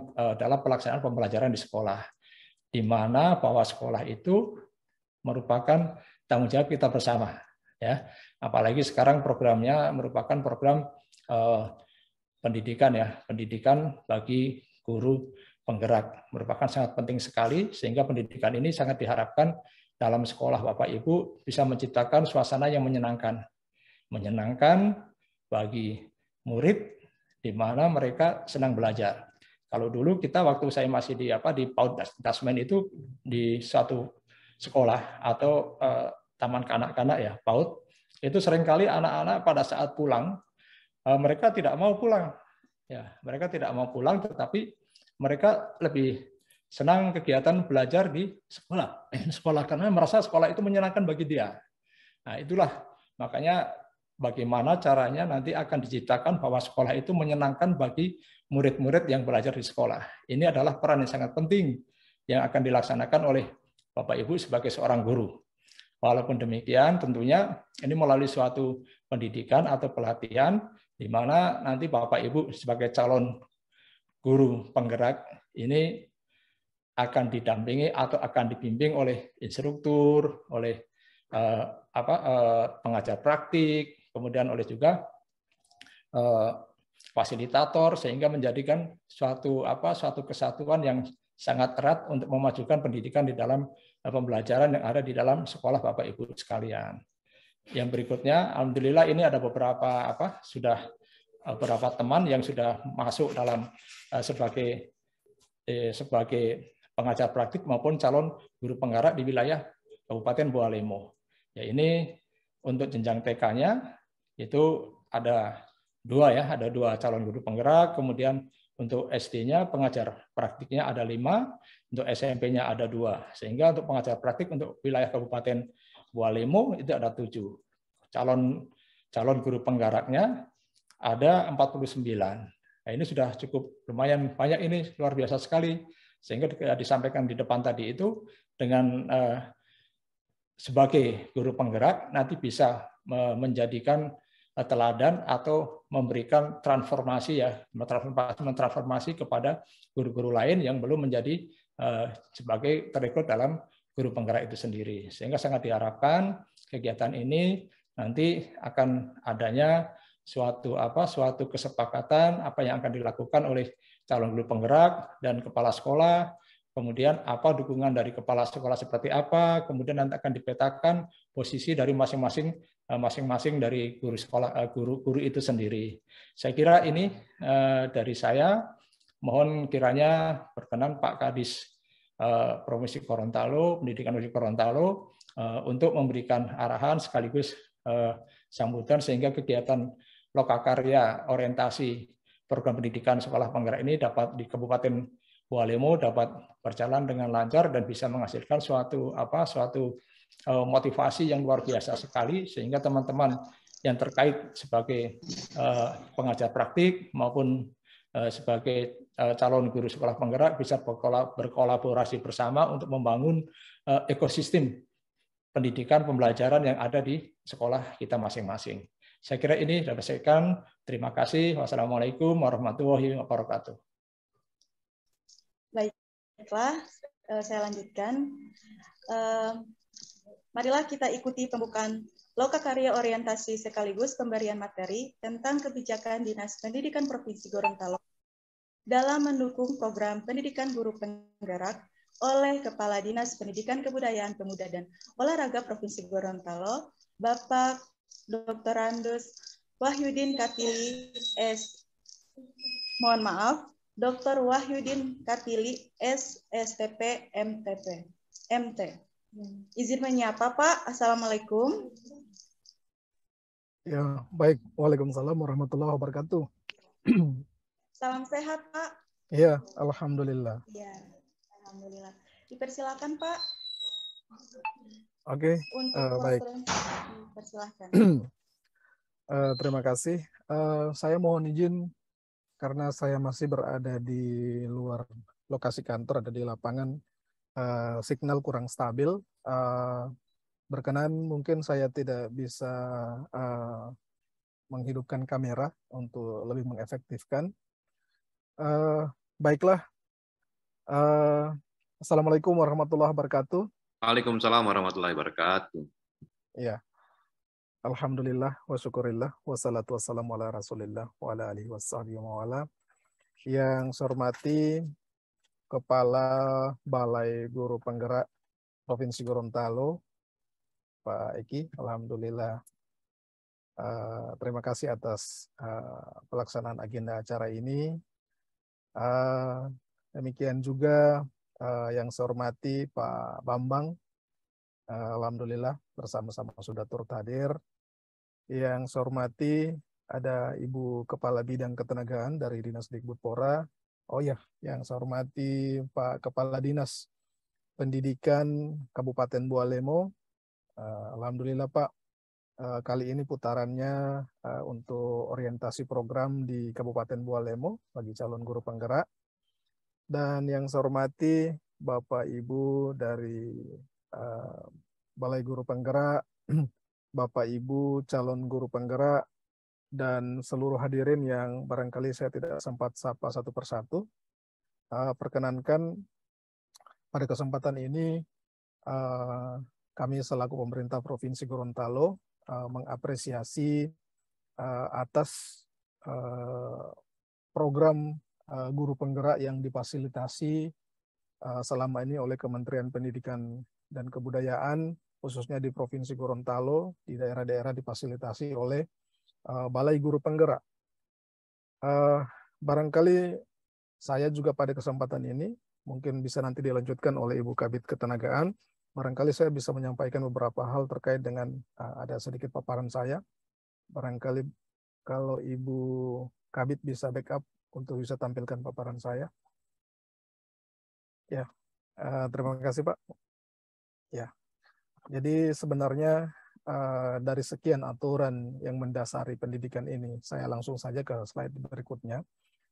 pelaksanaan pembelajaran di sekolah, di mana bahwa sekolah itu merupakan tanggung jawab kita bersama, ya. Apalagi sekarang programnya merupakan program pendidikan, ya, pendidikan bagi guru penggerak, merupakan sangat penting sekali sehingga pendidikan ini sangat diharapkan dalam sekolah Bapak Ibu bisa menciptakan suasana yang menyenangkan bagi murid di mana mereka senang belajar. Kalau dulu kita waktu saya masih di PAUD Dasmen itu di suatu sekolah atau taman kanak-kanak, ya, PAUD, itu seringkali anak-anak pada saat pulang mereka tidak mau pulang, ya, mereka tidak mau pulang, tetapi mereka lebih senang kegiatan belajar di sekolah karena merasa sekolah itu menyenangkan bagi dia. Nah, itulah makanya bagaimana caranya nanti akan diciptakan bahwa sekolah itu menyenangkan bagi murid-murid yang belajar di sekolah. Ini adalah peran yang sangat penting yang akan dilaksanakan oleh Bapak Ibu sebagai seorang guru. Walaupun demikian, tentunya ini melalui suatu pendidikan atau pelatihan di mana nanti Bapak Ibu sebagai calon guru penggerak ini akan didampingi atau akan dibimbing oleh instruktur, oleh pengajar praktik, kemudian oleh juga fasilitator, sehingga menjadikan suatu kesatuan yang sangat erat untuk memajukan pendidikan di dalam pembelajaran yang ada di dalam sekolah Bapak Ibu sekalian. Yang berikutnya, alhamdulillah ini ada beberapa teman yang sudah masuk dalam sebagai pengajar praktik maupun calon guru penggerak di wilayah Kabupaten Bualemo. Ya, ini untuk jenjang TK-nya itu ada dua calon guru penggerak, kemudian untuk SD-nya pengajar praktiknya ada 5, untuk SMP-nya ada 2, sehingga untuk pengajar praktik untuk wilayah Kabupaten Bualemo itu ada 7. Calon guru penggeraknya ada 49. Nah, ini sudah cukup lumayan banyak, ini luar biasa sekali, sehingga disampaikan di depan tadi itu dengan sebagai guru penggerak nanti bisa menjadikan teladan atau memberikan transformasi, ya, mentransformasi kepada guru-guru lain yang belum menjadi sebagai terrekrut dalam guru penggerak itu sendiri. Sehingga sangat diharapkan kegiatan ini nanti akan adanya suatu kesepakatan apa yang akan dilakukan oleh calon guru penggerak dan kepala sekolah, kemudian apa dukungan dari kepala sekolah seperti apa, kemudian nanti akan dipetakan posisi dari masing-masing dari guru sekolah, guru itu sendiri. Saya kira ini dari saya. Mohon kiranya berkenan Pak Kadis Provinsi Gorontalo, Pendidikan Provinsi Gorontalo untuk memberikan arahan sekaligus sambutan sehingga kegiatan lokakarya orientasi program pendidikan sekolah penggerak ini dapat di Kabupaten Bualemo dapat berjalan dengan lancar dan bisa menghasilkan suatu motivasi yang luar biasa sekali sehingga teman-teman yang terkait sebagai pengajar praktik maupun sebagai calon guru sekolah penggerak bisa berkolaborasi bersama untuk membangun ekosistem pendidikan pembelajaran yang ada di sekolah kita masing-masing. Saya kira ini dapat saya sampaikan. Terima kasih. Wassalamualaikum warahmatullahi wabarakatuh. Baiklah, saya lanjutkan. Marilah kita ikuti pembukaan lokakarya orientasi sekaligus pemberian materi tentang kebijakan Dinas Pendidikan Provinsi Gorontalo dalam mendukung program pendidikan guru penggerak oleh Kepala Dinas Pendidikan Kebudayaan Pemuda dan Olahraga Provinsi Gorontalo, Bapak Dr. Andes Wahyudin Katili Dr. Wahyudin Katili SSTP MT. Izin menyapa Pak. Assalamualaikum. Ya, baik. Waalaikumsalam warahmatullahi wabarakatuh. Salam sehat, Pak. Iya, alhamdulillah. Iya, alhamdulillah. Dipersilakan, Pak. Oke, baik. Persilakan. Terima kasih. Saya mohon izin karena saya masih berada di luar lokasi kantor, ada di lapangan, signal kurang stabil. Berkenan mungkin saya tidak bisa menghidupkan kamera untuk lebih mengefektifkan. Baiklah. Assalamualaikum warahmatullahi wabarakatuh. Waalaikumsalam warahmatullahi wabarakatuh. Ya. Alhamdulillah wa syukurillah wassalatu wassalamu ala Rasulillah wa ala alihi washabihi wa ala. Yang saya hormati Kepala Balai Guru Penggerak Provinsi Gorontalo, Pak Eki, alhamdulillah. Terima kasih atas pelaksanaan agenda acara ini. Demikian juga yang saya hormati Pak Bambang, alhamdulillah bersama-sama sudah turut hadir. Yang saya hormati ada Ibu Kepala Bidang Ketenagaan dari Dinas Dikbudpora. Oh ya, yang saya hormati Pak Kepala Dinas Pendidikan Kabupaten Bualemo. Alhamdulillah Pak, kali ini putarannya untuk orientasi program di Kabupaten Bualemo bagi calon guru penggerak. Dan yang saya hormati Bapak Ibu dari Balai Guru Penggerak, Bapak Ibu calon guru penggerak, dan seluruh hadirin yang barangkali saya tidak sempat sapa satu persatu. Perkenankan pada kesempatan ini kami selaku pemerintah Provinsi Gorontalo mengapresiasi atas program guru penggerak yang difasilitasi selama ini oleh Kementerian Pendidikan dan Kebudayaan, khususnya di Provinsi Gorontalo, di daerah-daerah difasilitasi oleh Balai Guru Penggerak. Barangkali saya juga pada kesempatan ini, mungkin bisa nanti dilanjutkan oleh Ibu Kabid Ketenagaan, barangkali saya bisa menyampaikan beberapa hal terkait dengan ada sedikit paparan saya. Barangkali kalau Ibu Kabid bisa backup untuk bisa tampilkan paparan saya. Ya, terima kasih Pak. Ya, jadi sebenarnya dari sekian aturan yang mendasari pendidikan ini, saya langsung saja ke slide berikutnya.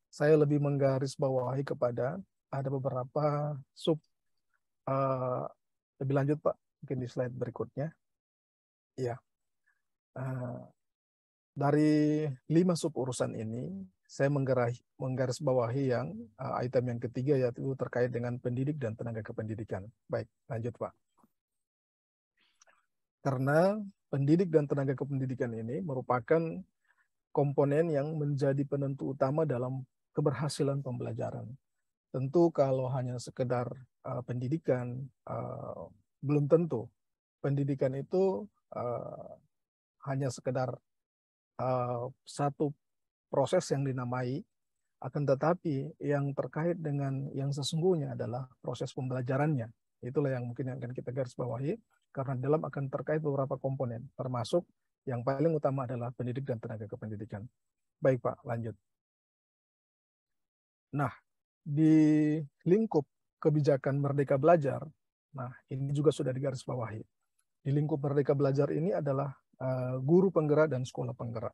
Saya lebih menggarisbawahi kepada ada beberapa lebih lanjut Pak, mungkin di slide berikutnya. Ya, dari 5 sub urusan ini, saya menggarisbawahi yang item yang ketiga, yaitu terkait dengan pendidik dan tenaga kependidikan. Baik, lanjut Pak. Karena pendidik dan tenaga kependidikan ini merupakan komponen yang menjadi penentu utama dalam keberhasilan pembelajaran. Tentu kalau hanya sekedar pendidikan, belum tentu. Pendidikan itu hanya sekedar satu proses yang dinamai, akan tetapi yang terkait dengan yang sesungguhnya adalah proses pembelajarannya. Itulah yang mungkin akan kita garis bawahi, karena dalam akan terkait beberapa komponen, termasuk yang paling utama adalah pendidik dan tenaga kependidikan. Baik Pak, lanjut. Nah, di lingkup kebijakan Merdeka Belajar, nah ini juga sudah digarisbawahi. Di lingkup Merdeka Belajar ini adalah guru penggerak dan sekolah penggerak.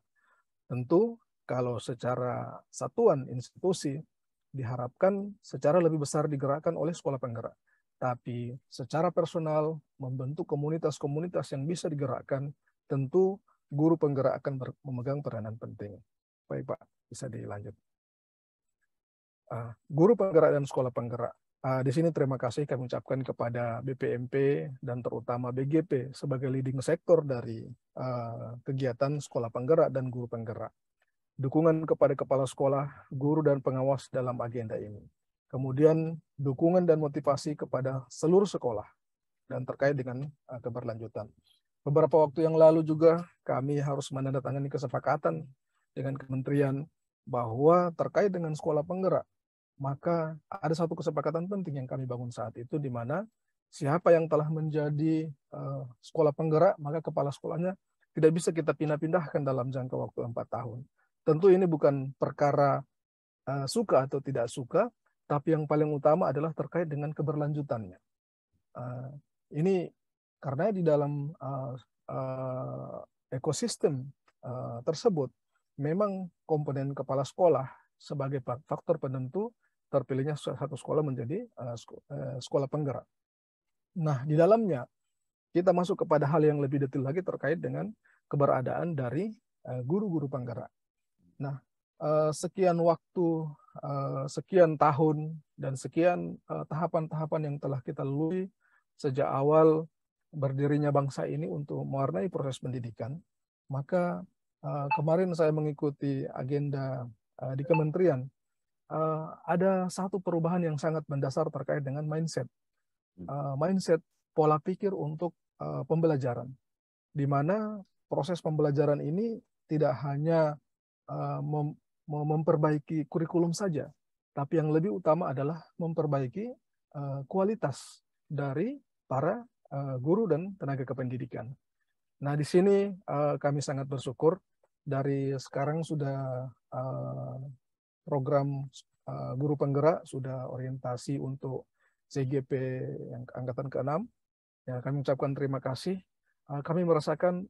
Tentu kalau secara satuan institusi diharapkan secara lebih besar digerakkan oleh sekolah penggerak. Tapi secara personal membentuk komunitas-komunitas yang bisa digerakkan, tentu guru penggerak akan memegang peranan penting. Baik Pak, bisa dilanjut. Guru penggerak dan sekolah penggerak. Di sini terima kasih kami ucapkan kepada BPMP dan terutama BGP sebagai leading sektor dari kegiatan sekolah penggerak dan guru penggerak. Dukungan kepada kepala sekolah, guru dan pengawas dalam agenda ini. Kemudian dukungan dan motivasi kepada seluruh sekolah dan terkait dengan keberlanjutan. Beberapa waktu yang lalu juga kami harus menandatangani kesepakatan dengan kementerian bahwa terkait dengan sekolah penggerak, maka ada satu kesepakatan penting yang kami bangun saat itu, di mana siapa yang telah menjadi sekolah penggerak, maka kepala sekolahnya tidak bisa kita pindah-pindahkan dalam jangka waktu 4 tahun. Tentu ini bukan perkara suka atau tidak suka, tapi yang paling utama adalah terkait dengan keberlanjutannya. Ini karena di dalam ekosistem tersebut, memang komponen kepala sekolah sebagai faktor penentu terpilihnya satu sekolah menjadi sekolah penggerak. Nah, di dalamnya kita masuk kepada hal yang lebih detail lagi terkait dengan keberadaan dari guru-guru penggerak. Nah, sekian waktu, sekian tahun, dan sekian tahapan-tahapan yang telah kita lalui sejak awal berdirinya bangsa ini untuk mewarnai proses pendidikan, maka kemarin saya mengikuti agenda di kementerian, ada satu perubahan yang sangat mendasar terkait dengan mindset. Mindset pola pikir untuk pembelajaran, di mana proses pembelajaran ini tidak hanya memperbaiki kurikulum saja, tapi yang lebih utama adalah memperbaiki kualitas dari para guru dan tenaga kependidikan. Nah, di sini kami sangat bersyukur dari sekarang sudah program guru penggerak, sudah orientasi untuk CGP yang angkatan ke-6. Ya, kami ucapkan terima kasih. Kami merasakan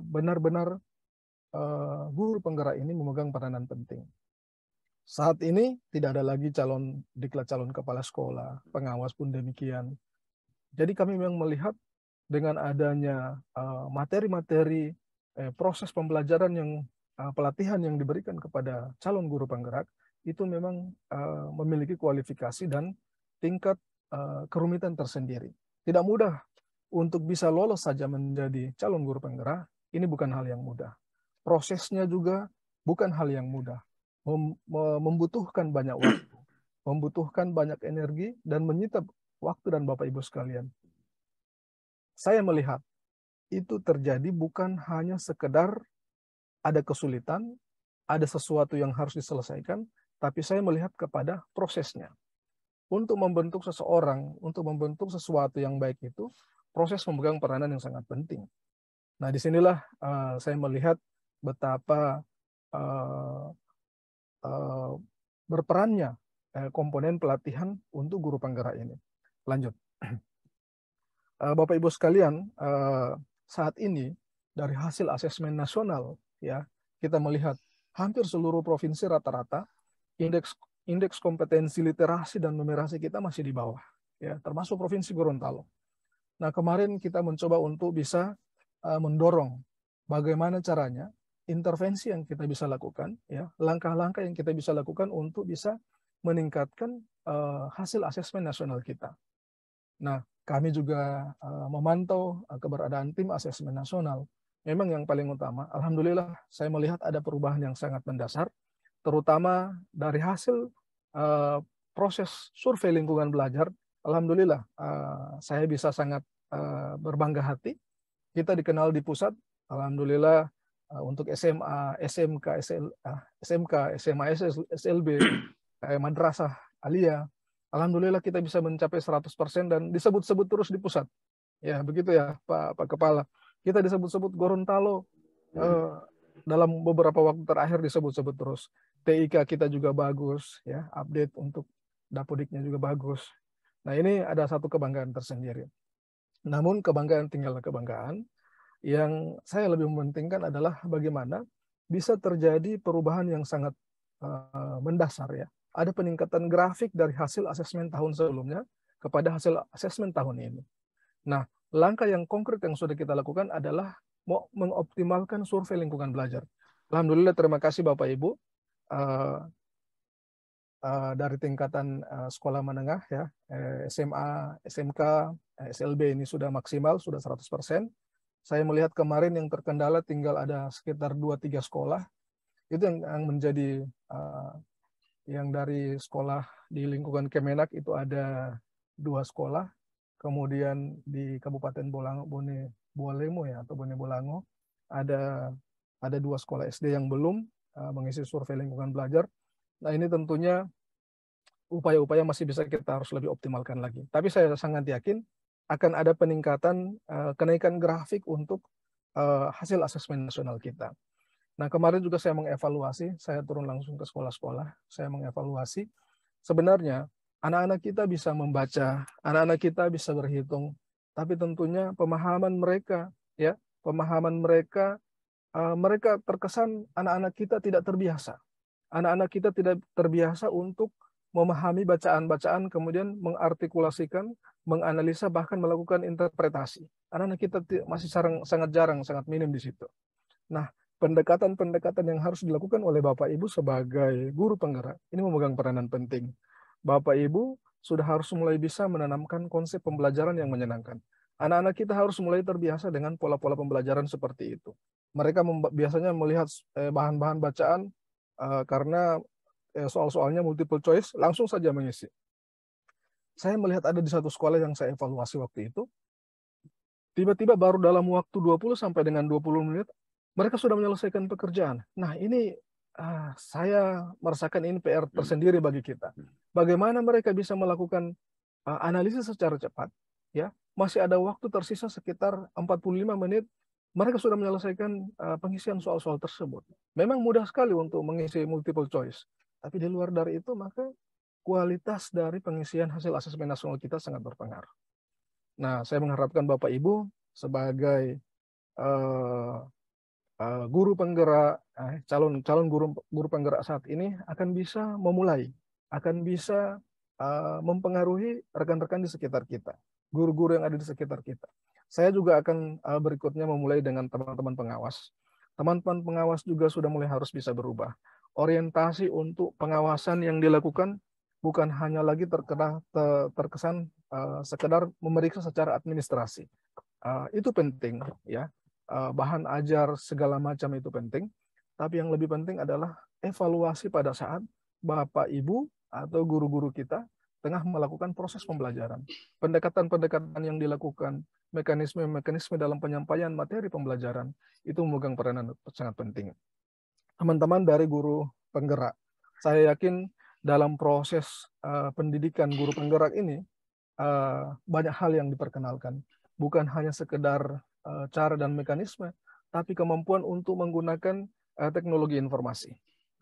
benar-benar guru penggerak ini memegang peranan penting. Saat ini tidak ada lagi diklat calon kepala sekolah, pengawas pun demikian. Jadi kami memang melihat dengan adanya materi-materi proses pembelajaran yang pelatihan yang diberikan kepada calon guru penggerak itu memang memiliki kualifikasi dan tingkat kerumitan tersendiri. Tidak mudah untuk bisa lolos saja menjadi calon guru penggerak, ini bukan hal yang mudah. Prosesnya juga bukan hal yang mudah. Membutuhkan banyak waktu, membutuhkan banyak energi, dan menyita waktu dan Bapak Ibu sekalian. Saya melihat itu terjadi bukan hanya sekedar ada kesulitan, ada sesuatu yang harus diselesaikan, tapi saya melihat kepada prosesnya. Untuk membentuk seseorang, untuk membentuk sesuatu yang baik itu, proses memegang peranan yang sangat penting. Nah, disinilah saya melihat betapa berperannya komponen pelatihan untuk guru penggerak ini. Lanjut. Bapak Ibu sekalian, saat ini dari hasil asesmen nasional, ya, kita melihat hampir seluruh provinsi rata-rata indeks kompetensi literasi dan numerasi kita masih di bawah, ya, termasuk Provinsi Gorontalo. Nah, kemarin kita mencoba untuk bisa mendorong bagaimana caranya intervensi yang kita bisa lakukan, ya, langkah-langkah yang kita bisa lakukan untuk bisa meningkatkan hasil asesmen nasional kita. Nah, kami juga memantau keberadaan tim asesmen nasional memang yang paling utama, alhamdulillah saya melihat ada perubahan yang sangat mendasar, terutama dari hasil proses survei lingkungan belajar. Alhamdulillah, saya bisa sangat berbangga hati. Kita dikenal di pusat, alhamdulillah untuk SMA, SMK, SMA, SLB, madrasah, aliyah, alhamdulillah kita bisa mencapai 100% dan disebut-sebut terus di pusat. Ya, begitu ya Pak Kepala. Kita disebut-sebut Gorontalo dalam beberapa waktu terakhir disebut-sebut terus. TIK kita juga bagus, ya, update untuk Dapodiknya juga bagus. Nah, ini ada satu kebanggaan tersendiri. Namun kebanggaan tinggal kebanggaan. Yang saya lebih mementingkan adalah bagaimana bisa terjadi perubahan yang sangat mendasar, ya. Ada peningkatan grafik dari hasil asesmen tahun sebelumnya kepada hasil asesmen tahun ini. Nah, langkah yang konkret yang sudah kita lakukan adalah mau mengoptimalkan survei lingkungan belajar. Alhamdulillah, terima kasih Bapak Ibu dari tingkatan sekolah menengah, ya, SMA, SMK, SLB ini sudah maksimal, sudah 100%. Saya melihat kemarin yang terkendala tinggal ada sekitar 2-3 sekolah. Itu yang menjadi yang dari sekolah di lingkungan Kemenak itu ada 2 sekolah. Kemudian di Kabupaten Bolemo ya, atau Bone Bolango ada 2 sekolah SD yang belum mengisi survei lingkungan belajar. Nah, ini tentunya upaya-upaya masih bisa kita harus lebih optimalkan lagi. Tapi saya sangat yakin akan ada peningkatan kenaikan grafik untuk hasil asesmen nasional kita. Nah, kemarin juga saya mengevaluasi, saya turun langsung ke sekolah-sekolah, saya mengevaluasi sebenarnya anak-anak kita bisa membaca, anak-anak kita bisa berhitung, tapi tentunya pemahaman mereka, ya, mereka terkesan anak-anak kita tidak terbiasa. Anak-anak kita tidak terbiasa untuk memahami bacaan-bacaan, kemudian mengartikulasikan, menganalisa, bahkan melakukan interpretasi. Anak-anak kita masih sangat jarang, sangat minim di situ. Nah, pendekatan-pendekatan yang harus dilakukan oleh Bapak Ibu sebagai guru penggerak, ini memegang peranan penting. Bapak Ibu sudah harus mulai bisa menanamkan konsep pembelajaran yang menyenangkan. Anak-anak kita harus mulai terbiasa dengan pola-pola pembelajaran seperti itu. Mereka biasanya melihat bahan-bahan bacaan karena soal-soalnya multiple choice, langsung saja mengisi. Saya melihat ada di satu sekolah yang saya evaluasi waktu itu, tiba-tiba baru dalam waktu 20 sampai dengan 20 menit, mereka sudah menyelesaikan pekerjaan. Nah, ini saya merasakan ini PR tersendiri bagi kita. Bagaimana mereka bisa melakukan analisis secara cepat, ya. Masih ada waktu tersisa sekitar 45 menit, mereka sudah menyelesaikan pengisian soal-soal tersebut. Memang mudah sekali untuk mengisi multiple choice, tapi di luar dari itu, maka kualitas dari pengisian hasil asesmen nasional kita sangat berpengaruh. Nah, saya mengharapkan Bapak Ibu sebagai guru penggerak, calon guru penggerak saat ini akan bisa memulai, akan bisa mempengaruhi rekan-rekan di sekitar kita, guru-guru yang ada di sekitar kita. Saya juga akan berikutnya memulai dengan teman-teman pengawas. Teman-teman pengawas juga sudah mulai harus bisa berubah. Orientasi untuk pengawasan yang dilakukan bukan hanya lagi terkesan sekedar memeriksa secara administrasi. Itu penting, ya. Bahan ajar segala macam itu penting, tapi yang lebih penting adalah evaluasi pada saat Bapak Ibu atau guru-guru kita tengah melakukan proses pembelajaran. Pendekatan-pendekatan yang dilakukan, mekanisme-mekanisme dalam penyampaian materi pembelajaran itu memegang peranan sangat penting. Teman-teman dari guru penggerak, saya yakin dalam proses pendidikan guru penggerak ini banyak hal yang diperkenalkan. Bukan hanya sekedar cara dan mekanisme, tapi kemampuan untuk menggunakan teknologi informasi.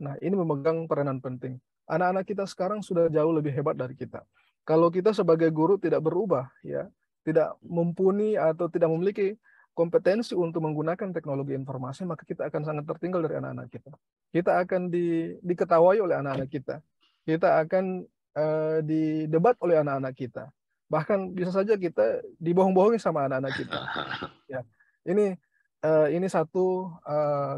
Nah, ini memegang peranan penting. Anak-anak kita sekarang sudah jauh lebih hebat dari kita. Kalau kita sebagai guru tidak berubah, ya, tidak mumpuni atau tidak memiliki kompetensi untuk menggunakan teknologi informasi, maka kita akan sangat tertinggal dari anak-anak kita. Kita akan diketawai oleh anak-anak kita. Kita akan didebat oleh anak-anak kita. Bahkan bisa saja kita dibohong-bohongi sama anak-anak kita. Ya, ini satu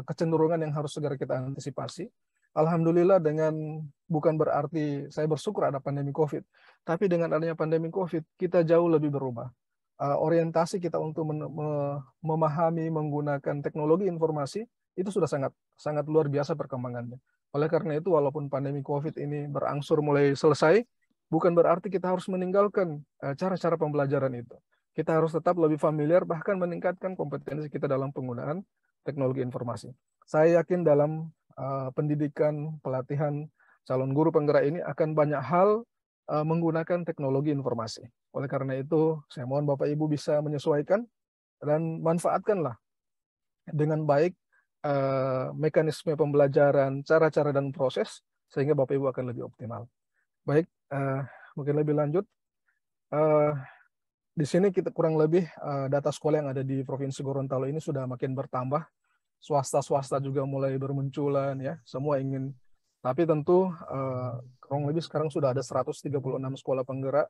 kecenderungan yang harus segera kita antisipasi. Alhamdulillah, dengan bukan berarti saya bersyukur ada pandemi COVID, tapi dengan adanya pandemi COVID kita jauh lebih berubah. orientasi kita untuk memahami menggunakan teknologi informasi itu sudah sangat luar biasa perkembangannya. Oleh karena itu, walaupun pandemi COVID ini berangsur mulai selesai, bukan berarti kita harus meninggalkan cara-cara pembelajaran itu. Kita harus tetap lebih familiar, bahkan meningkatkan kompetensi kita dalam penggunaan teknologi informasi. Saya yakin dalam pendidikan, pelatihan calon guru penggerak ini akan banyak hal menggunakan teknologi informasi. Oleh karena itu, saya mohon Bapak Ibu bisa menyesuaikan dan manfaatkanlah dengan baik mekanisme pembelajaran, cara-cara dan proses, sehingga Bapak Ibu akan lebih optimal. Baik, mungkin lebih lanjut. Di sini kita kurang lebih data sekolah yang ada di Provinsi Gorontalo ini sudah makin bertambah. Swasta juga mulai bermunculan, ya. Semua ingin. Tapi tentu kurang lebih sekarang sudah ada 136 sekolah penggerak,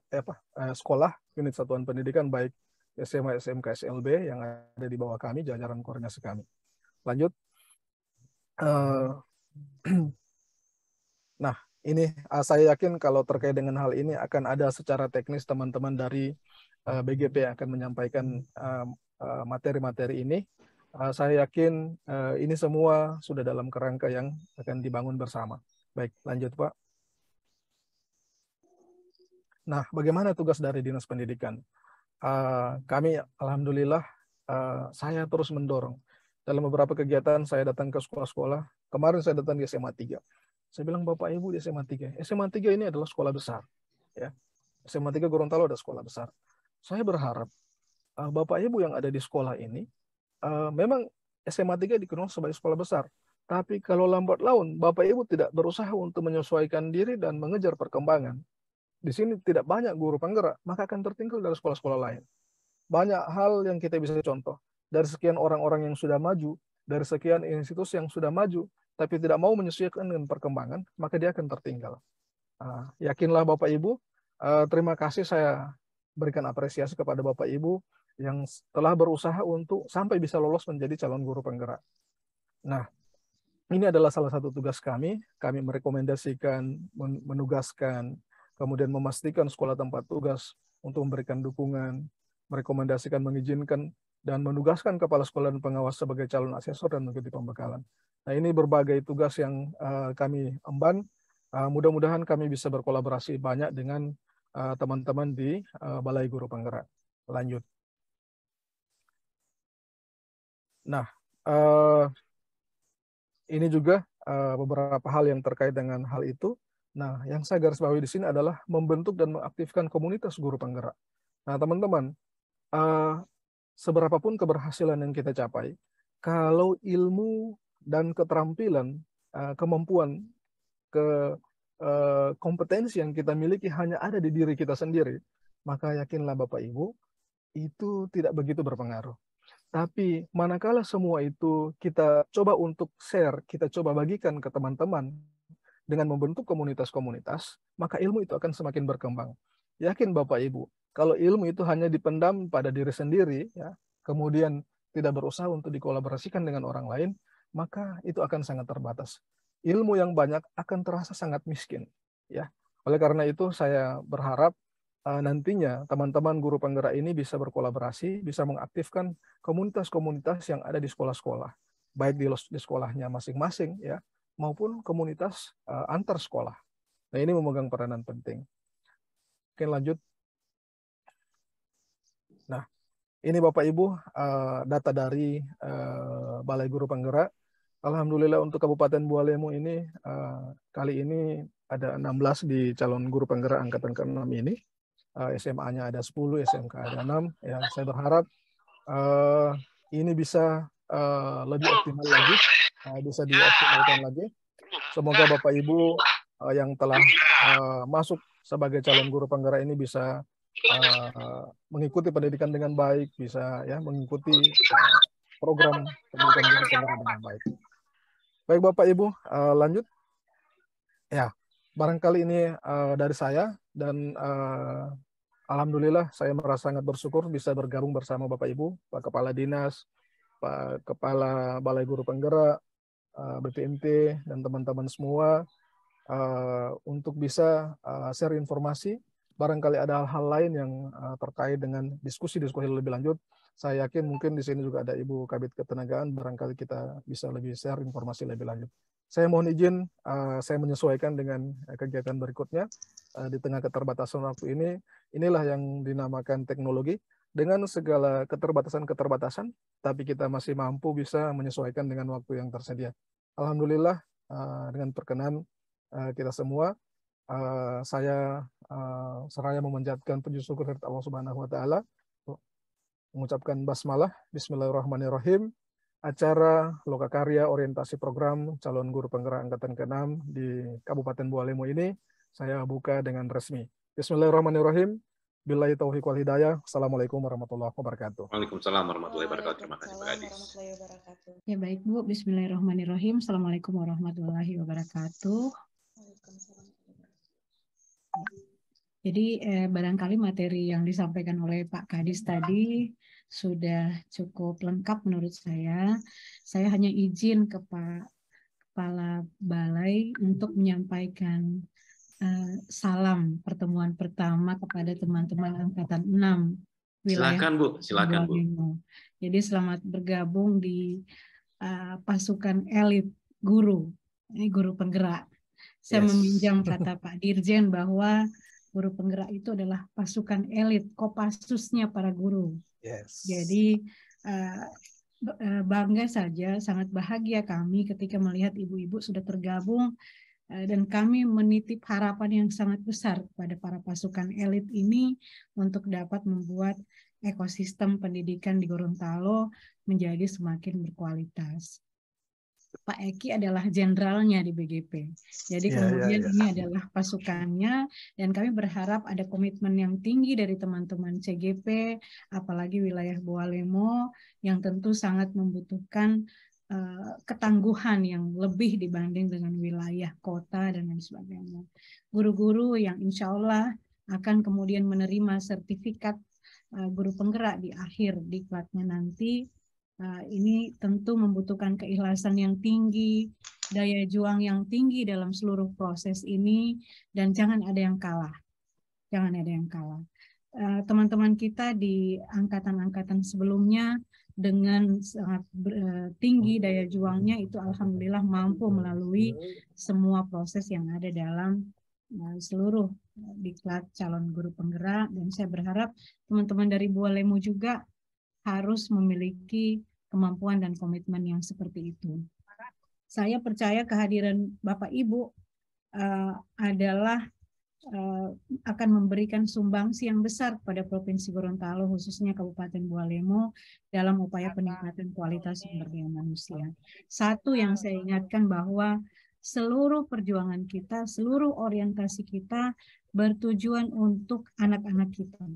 sekolah unit satuan pendidikan baik SMA, SMK, SLB yang ada di bawah kami, jajaran koordinasi kami. Lanjut. Nah, ini saya yakin kalau terkait dengan hal ini akan ada secara teknis teman-teman dari BGP yang akan menyampaikan materi-materi ini. Saya yakin ini semua sudah dalam kerangka yang akan dibangun bersama. Baik, lanjut Pak. Nah, bagaimana tugas dari Dinas Pendidikan? Kami, alhamdulillah, saya terus mendorong. Dalam beberapa kegiatan saya datang ke sekolah-sekolah. Kemarin saya datang di SMA 3. Saya bilang, Bapak Ibu di SMA 3. SMA 3 ini adalah sekolah besar. Ya. SMA 3 Gorontalo ada sekolah besar. Saya berharap Bapak Ibu yang ada di sekolah ini, memang SMA 3 dikenal sebagai sekolah besar. Tapi kalau lambat laun Bapak Ibu tidak berusaha untuk menyesuaikan diri dan mengejar perkembangan, di sini tidak banyak guru penggerak, maka akan tertinggal dari sekolah-sekolah lain. Banyak hal yang kita bisa contoh. Dari sekian orang-orang yang sudah maju, dari sekian institusi yang sudah maju, tapi tidak mau menyesuaikan dengan perkembangan, maka dia akan tertinggal. Yakinlah Bapak Ibu, terima kasih saya berikan apresiasi kepada Bapak Ibu yang telah berusaha untuk sampai bisa lolos menjadi calon guru penggerak. Nah, ini adalah salah satu tugas kami. Kami merekomendasikan, menugaskan, kemudian memastikan sekolah tempat tugas untuk memberikan dukungan, merekomendasikan, mengizinkan, dan menugaskan kepala sekolah dan pengawas sebagai calon asesor dan mengikuti pembekalan. Nah, ini berbagai tugas yang kami emban. Mudah-mudahan kami bisa berkolaborasi banyak dengan teman-teman di Balai Guru Penggerak. Lanjut. Nah, ini juga beberapa hal yang terkait dengan hal itu. Nah, yang saya garis bawahi di sini adalah membentuk dan mengaktifkan komunitas guru penggerak. Nah, teman-teman, seberapapun keberhasilan yang kita capai, kalau ilmu dan keterampilan, kemampuan, kompetensi yang kita miliki hanya ada di diri kita sendiri, maka yakinlah Bapak Ibu, itu tidak begitu berpengaruh. Tapi manakala semua itu kita coba untuk share, kita coba bagikan ke teman-teman dengan membentuk komunitas-komunitas, maka ilmu itu akan semakin berkembang. Yakin Bapak Ibu, kalau ilmu itu hanya dipendam pada diri sendiri, ya, kemudian tidak berusaha untuk dikolaborasikan dengan orang lain, maka itu akan sangat terbatas. Ilmu yang banyak akan terasa sangat miskin. Ya. Oleh karena itu saya berharap nantinya teman-teman guru penggerak ini bisa berkolaborasi, bisa mengaktifkan komunitas-komunitas yang ada di sekolah-sekolah, baik di sekolahnya masing-masing, ya, maupun komunitas antar sekolah. Nah, ini memegang peranan penting. Oke, lanjut. Nah, ini Bapak Ibu data dari Balai Guru Penggerak. Alhamdulillah untuk Kabupaten Bualemu ini kali ini ada 16 di calon guru penggerak angkatan ke-6 ini. SMA-nya ada 10, SMK ada 6. Ya, saya berharap ini bisa lebih optimal lagi, bisa dioptimalkan lagi. Semoga Bapak Ibu yang telah masuk sebagai calon guru penggerak ini bisa mengikuti pendidikan dengan baik, bisa ya mengikuti program pendidikan guru penggerak dengan baik. Baik Bapak Ibu, lanjut. Ya, barangkali ini dari saya dan alhamdulillah saya merasa sangat bersyukur bisa bergabung bersama Bapak Ibu, Pak Kepala Dinas, Pak Kepala Balai Guru Penggerak, BPMT, dan teman-teman semua untuk bisa share informasi barangkali ada hal-hal lain yang terkait dengan diskusi-diskusi lebih lanjut, saya yakin mungkin di sini juga ada Ibu Kabid Ketenagaan, barangkali kita bisa lebih share informasi lebih lanjut. Saya mohon izin, saya menyesuaikan dengan kegiatan berikutnya. Di tengah keterbatasan waktu ini, inilah yang dinamakan teknologi. Dengan segala keterbatasan-keterbatasan, tapi kita masih mampu bisa menyesuaikan dengan waktu yang tersedia. Alhamdulillah, dengan perkenan kita semua, saya seraya memanjatkan puji syukur kepada Allah Subhanahu wa Ta'ala, mengucapkan basmalah, bismillahirrahmanirrahim. Acara Lokakarya Orientasi Program Calon Guru Penggerak Angkatan ke-6 di Kabupaten Bualemo ini saya buka dengan resmi. Bismillahirrahmanirrahim. Billahi taufiq wal hidayah. Assalamualaikum warahmatullahi wabarakatuh. Waalaikumsalam warahmatullahi wabarakatuh. Terima kasih Pak Kadis. Ya baik Bu, bismillahirrahmanirrahim. Assalamualaikum warahmatullahi wabarakatuh. Jadi barangkali materi yang disampaikan oleh Pak Kadis tadi sudah cukup lengkap menurut saya. Saya hanya izin ke Pak Kepala Balai untuk menyampaikan salam pertemuan pertama kepada teman-teman Angkatan 6 wilayah. Silakan Bu, silakan Bu. Jadi selamat bergabung di pasukan elit guru, ini guru penggerak. Saya meminjam kata Pak Dirjen bahwa guru penggerak itu adalah pasukan elit, Kopassusnya para guru. Jadi bangga saja, sangat bahagia kami ketika melihat ibu-ibu sudah tergabung dan kami menitip harapan yang sangat besar kepada para pasukan elit ini untuk dapat membuat ekosistem pendidikan di Gorontalo menjadi semakin berkualitas. Pak Eki adalah jenderalnya di BGP. Jadi kemudian ini adalah pasukannya dan kami berharap ada komitmen yang tinggi dari teman-teman CGP, apalagi wilayah Bualemo yang tentu sangat membutuhkan ketangguhan yang lebih dibanding dengan wilayah kota dan lain sebagainya. Guru-guru yang insya Allah akan kemudian menerima sertifikat guru penggerak di akhir diklatnya nanti. Ini tentu membutuhkan keikhlasan yang tinggi, daya juang yang tinggi dalam seluruh proses ini, dan jangan ada yang kalah. Jangan ada yang kalah. Teman-teman kita di angkatan-angkatan sebelumnya dengan sangat tinggi daya juangnya itu alhamdulillah mampu melalui semua proses yang ada dalam seluruh diklat calon guru penggerak, dan saya berharap teman-teman dari Bualemo juga harus memiliki kemampuan dan komitmen yang seperti itu. Saya percaya kehadiran Bapak Ibu adalah akan memberikan sumbangsi yang besar pada Provinsi Gorontalo, khususnya Kabupaten Bualemo, dalam upaya peningkatan kualitas sumber daya manusia. Satu yang saya ingatkan bahwa seluruh perjuangan kita, seluruh orientasi kita bertujuan untuk anak-anak kita.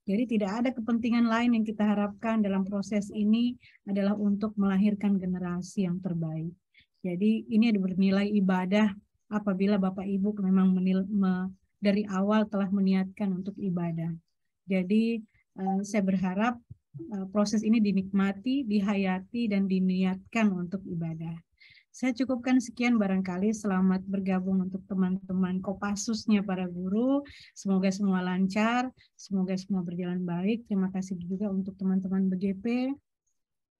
Jadi tidak ada kepentingan lain yang kita harapkan dalam proses ini adalah untuk melahirkan generasi yang terbaik. Jadi ini bernilai ibadah apabila Bapak Ibu memang dari awal telah meniatkan untuk ibadah. Jadi saya berharap proses ini dinikmati, dihayati, dan diniatkan untuk ibadah. Saya cukupkan sekian barangkali. Selamat bergabung untuk teman-teman Kopassusnya para guru. Semoga semua lancar, semoga semua berjalan baik. Terima kasih juga untuk teman-teman BGP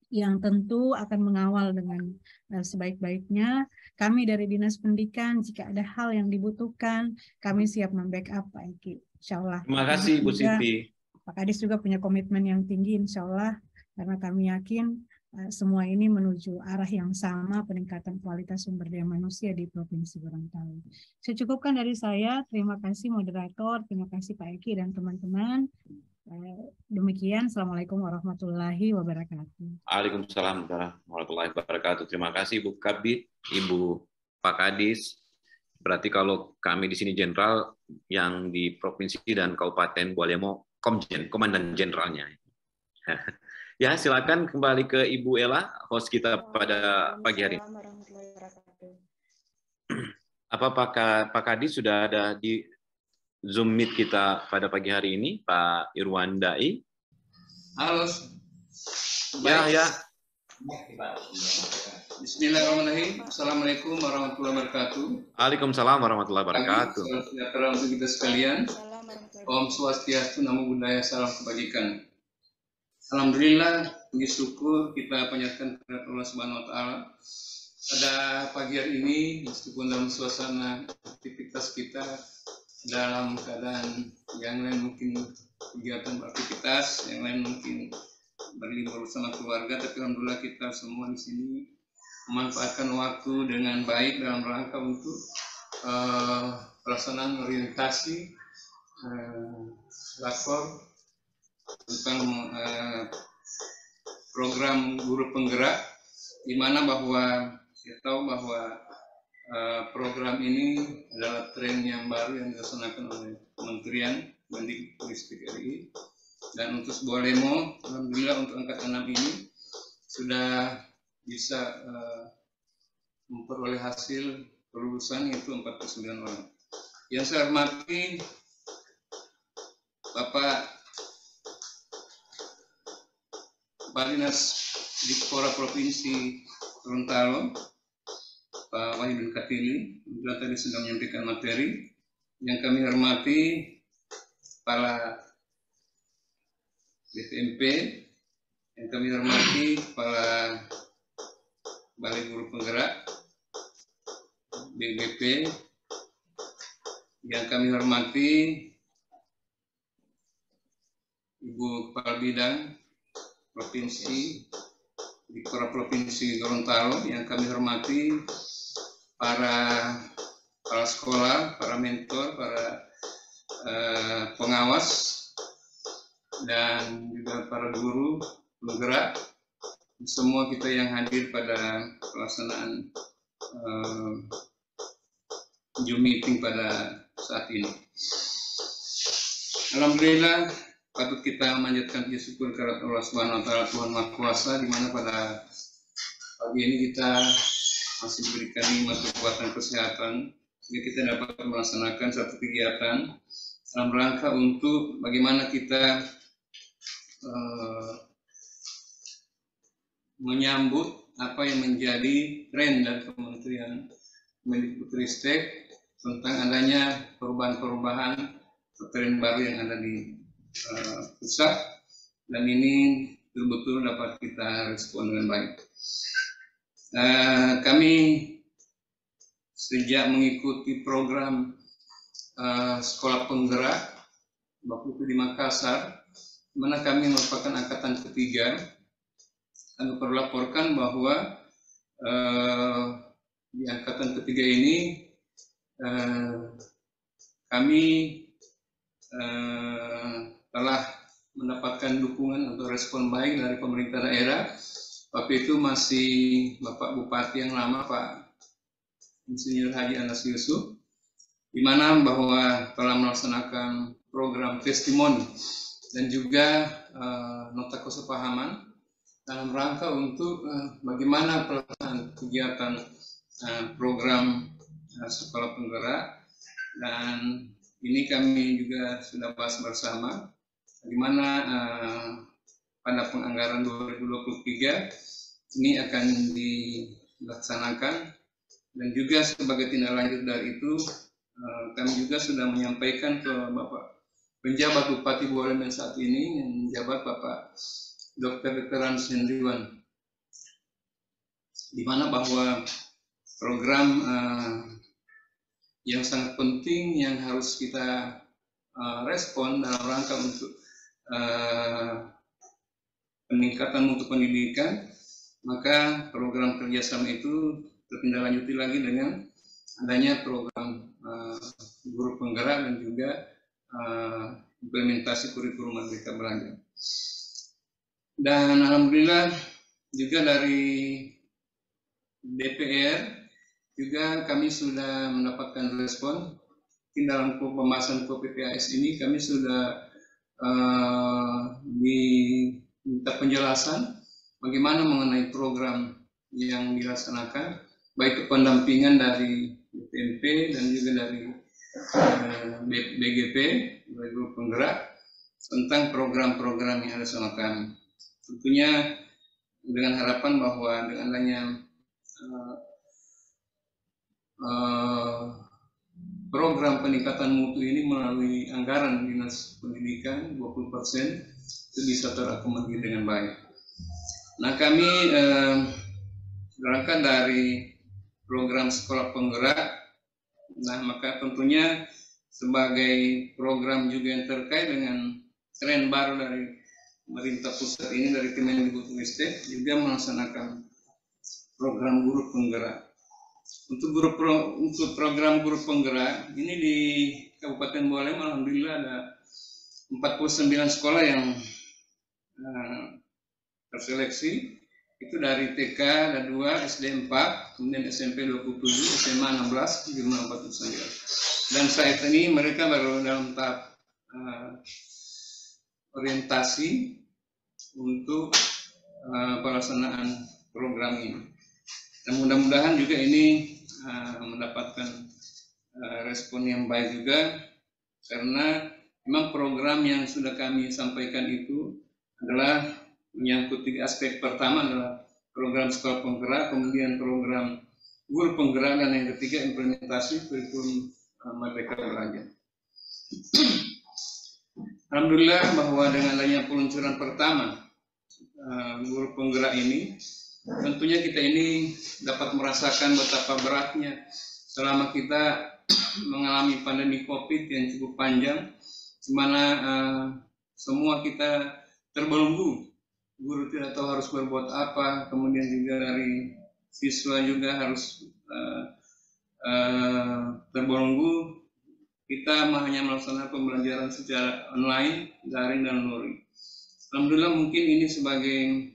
yang tentu akan mengawal dengan sebaik-baiknya. Kami dari Dinas Pendidikan, jika ada hal yang dibutuhkan, kami siap membackup Pak Eki. Insya Allah. Terima kasih Bu Siti. Pak Kadis juga punya komitmen yang tinggi, insya Allah, karena kami yakin semua ini menuju arah yang sama, peningkatan kualitas sumber daya manusia di Provinsi Gorontalo. Saya cukupkan dari saya. Terima kasih moderator, terima kasih Pak Eki dan teman-teman. Demikian, Assalamualaikum warahmatullahi wabarakatuh. Waalaikumsalam warahmatullahi wabarakatuh. Terima kasih Bu Kabid, Ibu Pak Kadis. Berarti kalau kami di sini jenderal, yang di Provinsi dan Kabupaten Bualemo, Komjen, Komandan Jenderalnya. Ya, silakan kembali ke Ibu Ella, host kita pada pagi hari ini. Apa Pak Kadis sudah ada di Zoom Meet kita pada pagi hari ini, Pak Irwan Dai? Halo. Ya. Bismillahirrahmanirrahim. Assalamualaikum warahmatullahi wabarakatuh. Waalaikumsalam warahmatullahi wabarakatuh. Salam sejahtera untuk kita sekalian. Om Swastiastu, Namo Buddhaya, salam kebajikan. Alhamdulillah, puji syukur kita panjatkan kepada Allah Subhanahu wa Ta'ala. Pada pagi hari ini, meskipun dalam suasana aktivitas kita dalam keadaan yang lain mungkin kegiatan beraktivitas, yang lain mungkin berlibur bersama keluarga, tapi alhamdulillah kita semua di sini memanfaatkan waktu dengan baik dalam rangka untuk pelaksanaan orientasi lapor tentang program guru penggerak, di mana bahwa kita tahu bahwa program ini adalah tren yang baru yang dilaksanakan oleh Kementerian Mendikbudristek RI, dan untuk sebuah demo, alhamdulillah untuk angkatan 6 ini sudah bisa memperoleh hasil kelulusan, yaitu 49 orang. Yang saya hormati Bapak Kepala Dinas Dikpora Provinsi Gorontalo, Pak Wahidin Katili, juga tadi sudah menyampaikan materi. Yang kami hormati Kepala BPMP, yang kami hormati Kepala Balai Guru Penggerak, BGP, yang kami hormati Ibu Kepala Bidang Provinsi Dikpora Provinsi Gorontalo, yang kami hormati para sekolah, para mentor, para pengawas, dan juga para guru penggerak, semua kita yang hadir pada pelaksanaan Zoom meeting pada saat ini. Alhamdulillah, patut kita memanjatkan puji syukur kepada Allah Subhanahu wa Ta'ala, Tuhan Maha Kuasa, di mana pada pagi ini kita masih diberikan nikmat kekuatan kesehatan sehingga kita dapat melaksanakan satu kegiatan dalam rangka untuk bagaimana kita menyambut apa yang menjadi tren dari Kementerian Mendikbudristek tentang adanya perubahan-perubahan tren baru yang ada di pusat, dan ini betul-betul dapat kita respon dengan baik. Kami sejak mengikuti program sekolah penggerak waktu itu di Makassar, di mana kami merupakan angkatan ketiga, kami perlu laporkan bahwa di angkatan ketiga ini kami telah mendapatkan dukungan atau respon baik dari pemerintah daerah. Waktu itu masih Bapak Bupati yang lama, Pak Insinyur Haji Anas Yusuf, di mana bahwa telah melaksanakan program testimoni dan juga nota kesepahaman dalam rangka untuk bagaimana pelaksanaan kegiatan program sekolah penggerak, dan ini kami juga sudah bahas bersama di mana pada penganggaran 2023 ini akan dilaksanakan, dan juga sebagai tindak lanjut dari itu kami juga sudah menyampaikan ke Bapak penjabat Bupati Buaremen saat ini yang menjabat Bapak Dr. Hans Hendriwan, di mana bahwa program yang sangat penting yang harus kita respon dalam rangka untuk peningkatan mutu pendidikan, maka program kerjasama itu tertindaklanjuti lagi dengan adanya program guru penggerak dan juga implementasi kurikulum Merdeka Belajar. Dan alhamdulillah juga dari DPR juga kami sudah mendapatkan respon. Dalam pembahasan KPPAS ini kami sudah diminta penjelasan bagaimana mengenai program yang dilaksanakan, baik pendampingan dari BPMP dan juga dari BGP, dari Guru Penggerak, tentang program-program yang dilaksanakan. Tentunya dengan harapan bahwa dengan adanya program peningkatan mutu ini melalui anggaran Dinas Pendidikan 20% itu bisa terakomodir dengan baik. Nah, kami berangkat dari program sekolah penggerak. Nah, maka tentunya sebagai program juga yang terkait dengan tren baru dari pemerintah pusat ini, dari Kemendikbudristek juga melaksanakan program guru penggerak. Untuk program guru penggerak ini di Kabupaten Bawalem alhamdulillah ada 49 sekolah yang terseleksi. Itu dari TK ada 2, SD 4, kemudian SMP 27, SMA 16, jumlah 49. Dan saat ini mereka baru dalam tahap orientasi untuk pelaksanaan program ini. Dan mudah-mudahan juga ini mendapatkan respon yang baik juga, karena memang program yang sudah kami sampaikan itu adalah menyangkut 3 aspek. Pertama adalah program sekolah penggerak, kemudian program guru penggerak, dan yang ketiga implementasi kurikulum Merdeka Belajar. Alhamdulillah bahwa dengan adanya peluncuran pertama guru penggerak ini, tentunya kita ini dapat merasakan betapa beratnya selama kita mengalami pandemi COVID yang cukup panjang, di mana semua kita terbelenggu. Guru tidak tahu harus berbuat apa, kemudian juga dari siswa juga harus terbelenggu. Kita hanya melaksanakan pembelajaran secara online, daring dan luring. Alhamdulillah mungkin ini sebagai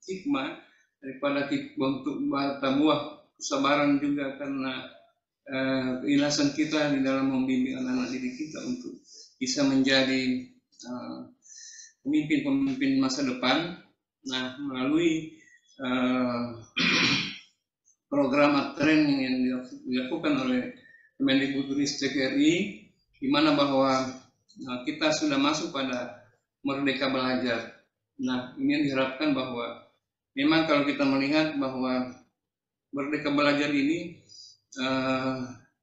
hikmah daripada bentuk buah kesabaran juga, karena keikhlasan kita di dalam membimbing anak-anak didik kita untuk bisa menjadi pemimpin-pemimpin masa depan. Nah, melalui program training yang dilakukan oleh Kemendikbudristek RI, di mana bahwa kita sudah masuk pada Merdeka Belajar. Nah, ini yang diharapkan bahwa memang kalau kita melihat bahwa Merdeka Belajar ini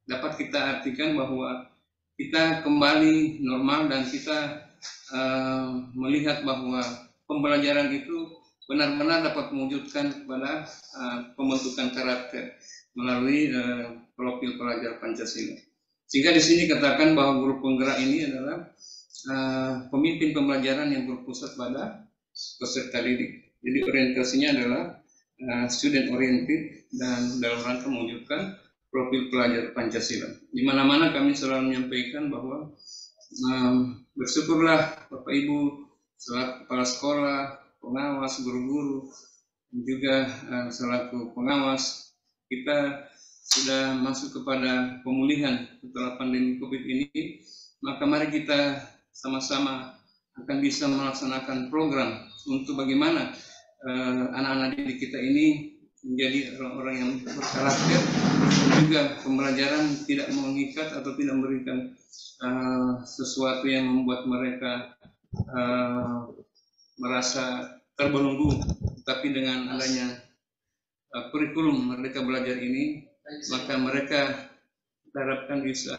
dapat kita artikan bahwa kita kembali normal, dan kita melihat bahwa pembelajaran itu benar-benar dapat mewujudkan kepada pembentukan karakter melalui profil pelajar Pancasila. Sehingga di sini katakan bahwa guru penggerak ini adalah pemimpin pembelajaran yang berpusat pada peserta didik. Jadi orientasinya adalah student oriented dan dalam rangka mewujudkan profil pelajar Pancasila. Di mana-mana kami selalu menyampaikan bahwa bersyukurlah Bapak Ibu selaku kepala sekolah, pengawas, guru-guru, juga selaku pengawas, kita sudah masuk kepada pemulihan setelah pandemi COVID ini. Maka mari kita sama-sama akan bisa melaksanakan program untuk bagaimana anak-anak didik kita ini menjadi orang-orang yang berkarakter, juga pembelajaran tidak mengikat atau tidak memberikan sesuatu yang membuat mereka merasa terbelenggu. Tapi dengan adanya kurikulum Merdeka Belajar ini, maka mereka diharapkan bisa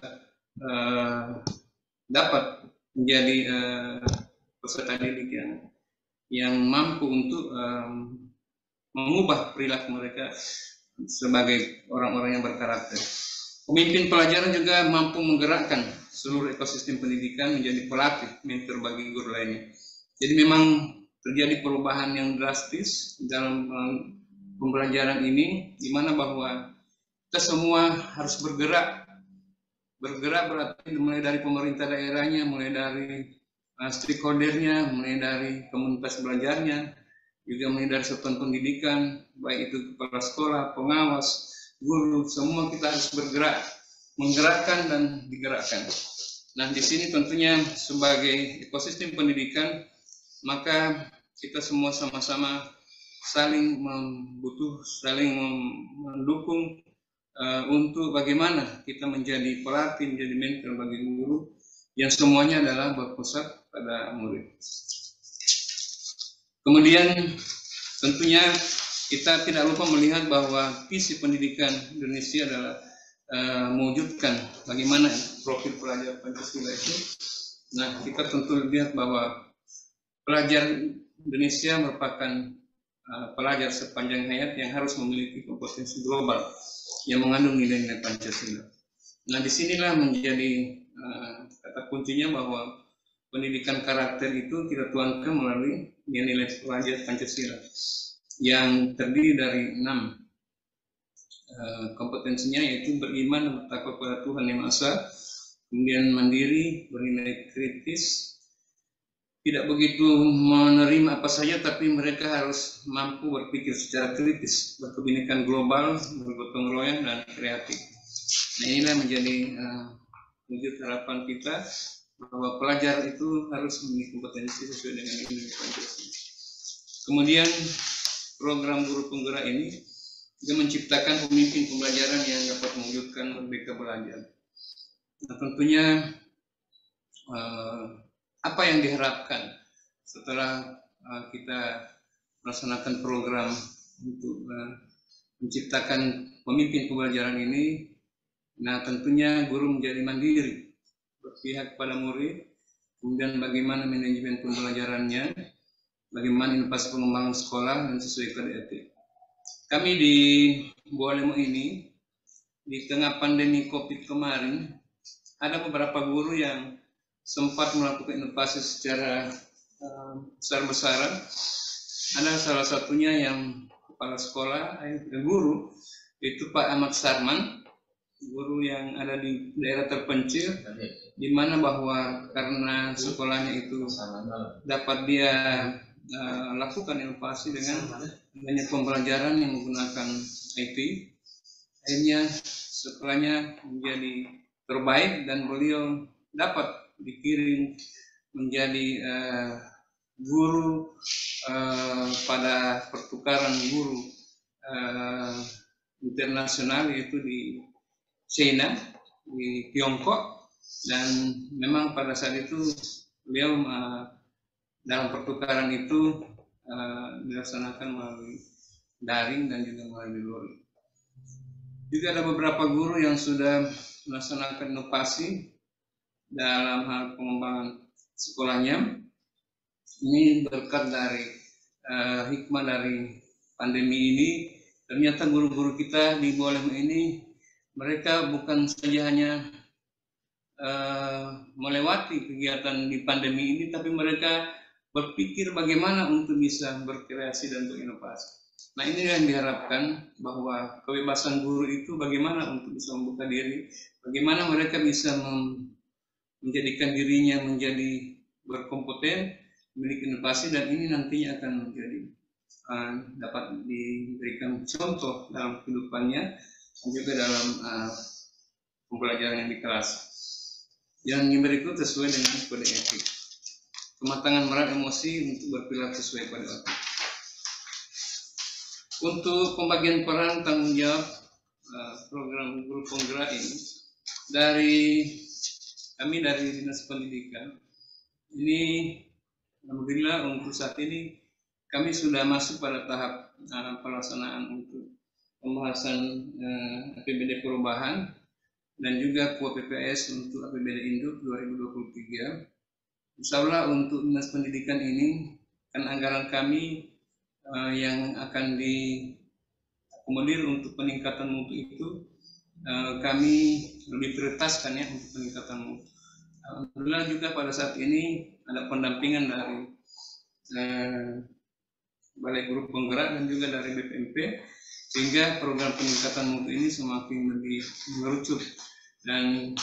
dapat menjadi peserta didik yang mampu untuk mengubah perilaku mereka sebagai orang-orang yang berkarakter. Pemimpin pelajaran juga mampu menggerakkan seluruh ekosistem pendidikan menjadi pelatih, mentor bagi guru lainnya. Jadi memang terjadi perubahan yang drastis dalam pembelajaran ini, di mana bahwa kita semua harus bergerak. Bergerak berarti mulai dari pemerintah daerahnya, mulai dari stakeholdernya, mulai dari komunitas belajarnya, juga mulai dari satuan pendidikan, baik itu kepala sekolah, pengawas, guru, semua kita harus bergerak, menggerakkan dan digerakkan. Nah, di sini tentunya sebagai ekosistem pendidikan, maka kita semua sama-sama saling saling mendukung untuk bagaimana kita menjadi pelatih, menjadi mentor bagi guru, yang semuanya adalah berpusat pada murid. Kemudian tentunya kita tidak lupa melihat bahwa visi pendidikan Indonesia adalah mewujudkan bagaimana profil pelajar Pancasila itu. Nah, kita tentu lihat bahwa pelajar Indonesia merupakan pelajar sepanjang hayat yang harus memiliki kompetensi global yang mengandung nilai-nilai Pancasila. Nah, disinilah menjadi kata kuncinya bahwa pendidikan karakter itu kita tuangkan melalui nilai-nilai pelajar Pancasila yang terdiri dari 6 kompetensinya, yaitu beriman dan bertakwa kepada Tuhan Yang Maha Esa, kemudian mandiri, bernilai kritis, tidak begitu menerima apa saja, tapi mereka harus mampu berpikir secara kritis, berkebinekaan global, bergotong royong, dan kreatif. Nah, inilah menjadi wujud harapan kita bahwa pelajar itu harus memiliki kompetensi sesuai dengan nilai Pancasila. Kemudian program guru penggerak ini juga menciptakan pemimpin pembelajaran yang dapat mewujudkan Merdeka Belajar. Nah, tentunya apa yang diharapkan setelah kita melaksanakan program untuk menciptakan pemimpin pembelajaran ini? Nah, tentunya guru menjadi mandiri, berpihak pada murid, kemudian bagaimana manajemen pembelajarannya, bagaimana inovasi pengembangan sekolah, dan sesuai kode etik. Kami di Bualemo ini, di tengah pandemi COVID kemarin, ada beberapa guru yang sempat melakukan inovasi secara besar-besaran. Ada salah satunya yang kepala sekolah, guru, itu Pak Ahmad Sarman, guru yang ada di daerah terpencil, di mana bahwa karena sekolahnya itu dapat dia lakukan inovasi dengan banyak pembelajaran yang menggunakan IT, akhirnya sekolahnya menjadi terbaik dan beliau dapat dikirim menjadi guru pada pertukaran guru internasional, yaitu di China, di Tiongkok, dan memang pada saat itu beliau dalam pertukaran itu dilaksanakan melalui daring dan juga melalui luring. Juga ada beberapa guru yang sudah melaksanakan inovasi dalam hal pengembangan sekolahnya. Ini berkat dari hikmah dari pandemi ini. Ternyata guru-guru kita di Bualemo ini, mereka bukan saja hanya melewati kegiatan di pandemi ini, tapi mereka berpikir bagaimana untuk bisa berkreasi dan berinovasi. Nah, ini yang diharapkan, bahwa kebebasan guru itu bagaimana untuk bisa membuka diri, bagaimana mereka bisa menjadikan dirinya menjadi berkompeten, memiliki inovasi, dan ini nantinya akan menjadi dapat diberikan contoh dalam kehidupannya dan juga dalam pembelajaran yang di kelas. Yang berikut sesuai dengan kode etik. Kematangan merawat emosi untuk berperilaku sesuai kode etik. Untuk pembagian peran tanggung jawab program guru penggerak ini, dari kami dari Dinas Pendidikan ini, alhamdulillah untuk saat ini kami sudah masuk pada tahap pelaksanaan untuk pembahasan APBD perubahan dan juga kuota PPS untuk APBD Induk 2023. Insya Allah untuk Dinas Pendidikan ini kan anggaran kami yang akan diakomodir untuk peningkatan mutu itu, kami lebih prioritaskan ya untuk peningkatan mutu. Alhamdulillah juga pada saat ini ada pendampingan dari Balai Guru Penggerak dan juga dari BPMP, sehingga program peningkatan mutu ini semakin lebih mengerucut. Dan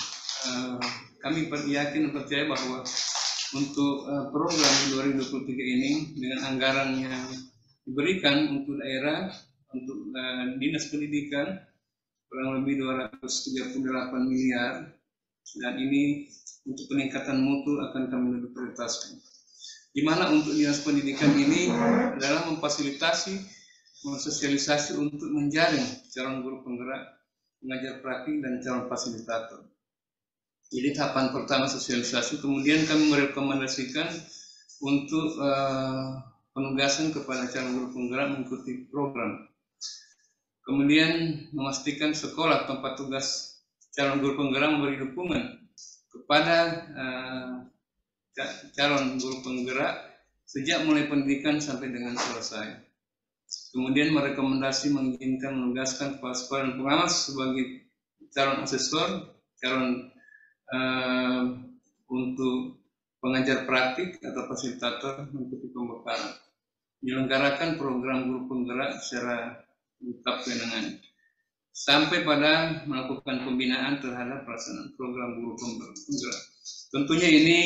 kami yakin dan percaya bahwa untuk program 2023 ini dengan anggaran yang diberikan untuk daerah, untuk Dinas Pendidikan kurang lebih 238 miliar, dan ini untuk peningkatan mutu akan kami lebih prioritaskan. Di mana untuk Dinas Pendidikan ini adalah memfasilitasi, mensosialisasi untuk menjaring calon guru penggerak, pengajar praktik, dan calon fasilitator. Jadi tahapan pertama sosialisasi, kemudian kami merekomendasikan untuk penugasan kepada calon guru penggerak mengikuti program. Kemudian memastikan sekolah tempat tugas calon guru penggerak memberi dukungan kepada calon guru penggerak sejak mulai pendidikan sampai dengan selesai. Kemudian merekomendasi, mengizinkan, menugaskan kepala sekolah dan pengawas sebagai calon asesor, calon untuk pengajar praktik atau fasilitator mengikuti pembekalan. Menyelenggarakan program guru penggerak secara lengkap kewenangan. Sampai pada melakukan pembinaan terhadap pelaksanaan program guru penggerak. Tentunya ini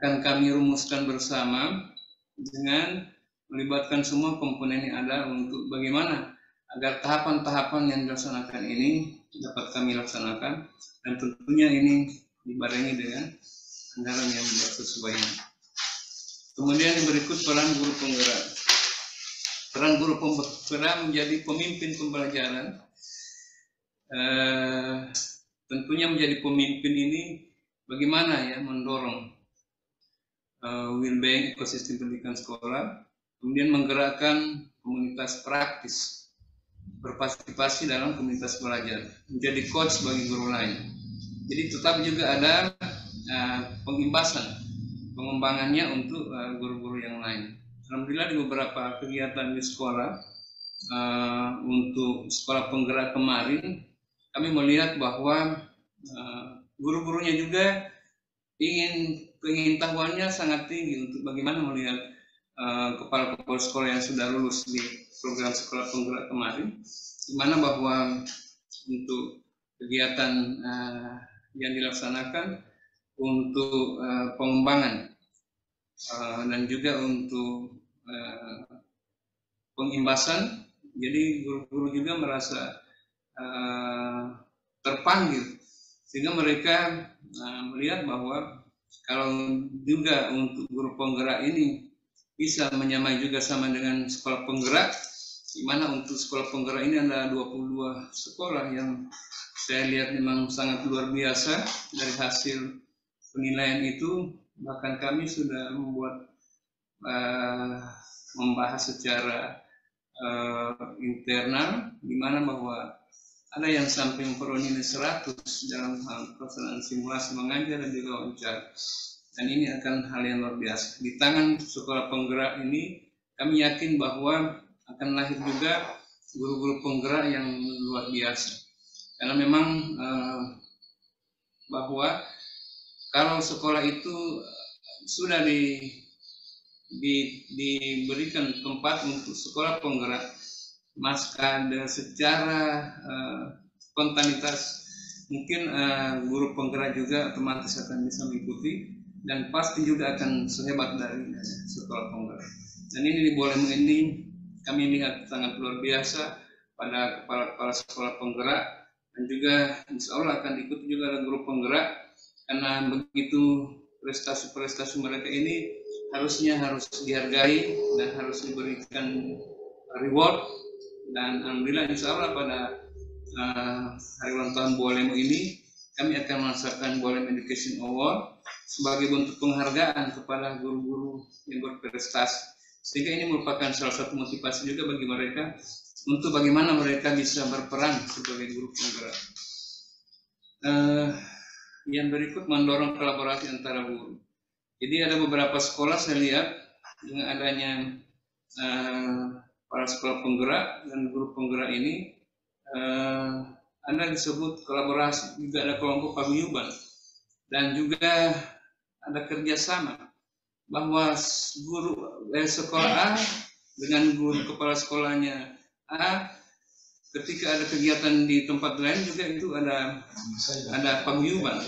akan kami rumuskan bersama dengan melibatkan semua komponen yang ada untuk bagaimana agar tahapan-tahapan yang dilaksanakan ini dapat kami laksanakan, dan tentunya ini dibarengi dengan anggaran yang sesuainya. Kemudian yang berikut peran guru penggerak. Peran guru penggerak menjadi pemimpin pembelajaran. Tentunya menjadi pemimpin ini bagaimana ya mendorong well-being ekosistem pendidikan sekolah, kemudian menggerakkan komunitas praktis, berpartisipasi dalam komunitas belajar, menjadi coach bagi guru lain. Jadi tetap juga ada pengimbasan, pengembangannya untuk guru-guru yang lain. Alhamdulillah di beberapa kegiatan di sekolah, untuk sekolah penggerak kemarin, kami melihat bahwa guru-gurunya juga pengetahuannya sangat tinggi untuk bagaimana melihat kepala-kepala sekolah yang sudah lulus di program sekolah penggerak kemarin, di mana bahwa untuk kegiatan yang dilaksanakan untuk pengembangan dan juga untuk pengimbasan, jadi guru-guru juga merasa terpanggil, sehingga mereka melihat bahwa kalau juga untuk guru penggerak ini bisa menyamai juga sama dengan sekolah penggerak, di mana untuk sekolah penggerak ini ada 22 sekolah yang saya lihat memang sangat luar biasa. Dari hasil penilaian itu bahkan kami sudah membuat membahas secara internal, di mana bahwa ada yang sampai memperoleh nilai 100 dalam pelaksanaan simulasi mengajar dan juga wawancara. Dan ini akan hal yang luar biasa. Di tangan sekolah penggerak ini, kami yakin bahwa akan lahir juga guru-guru penggerak yang luar biasa. Karena memang bahwa kalau sekolah itu sudah diberikan tempat untuk sekolah penggerak, maka secara spontanitas mungkin guru penggerak juga otomatis akan bisa mengikuti, dan pasti juga akan sehebat dari sekolah penggerak. Dan ini di Bolemo ini kami lihat sangat luar biasa pada kepala-kepala sekolah penggerak, dan juga insya Allah akan ikut juga ada guru penggerak, karena begitu prestasi-prestasi mereka ini harusnya harus dihargai dan harus diberikan reward. Dan alhamdulillah insya Allah pada hari ulang tahun Bolemo ini kami akan melaksanakan Bolemo Education Award sebagai bentuk penghargaan kepada guru-guru yang berprestasi, sehingga ini merupakan salah satu motivasi juga bagi mereka untuk bagaimana mereka bisa berperan sebagai guru penggerak. Yang berikut mendorong kolaborasi antara guru. Jadi ada beberapa sekolah saya lihat dengan adanya para sekolah penggerak dan guru penggerak ini ada disebut kolaborasi, juga ada kelompok paguyuban, dan juga ada kerjasama bahwa guru sekolah A dengan guru kepala sekolahnya A, ketika ada kegiatan di tempat lain juga itu ada paguyuban,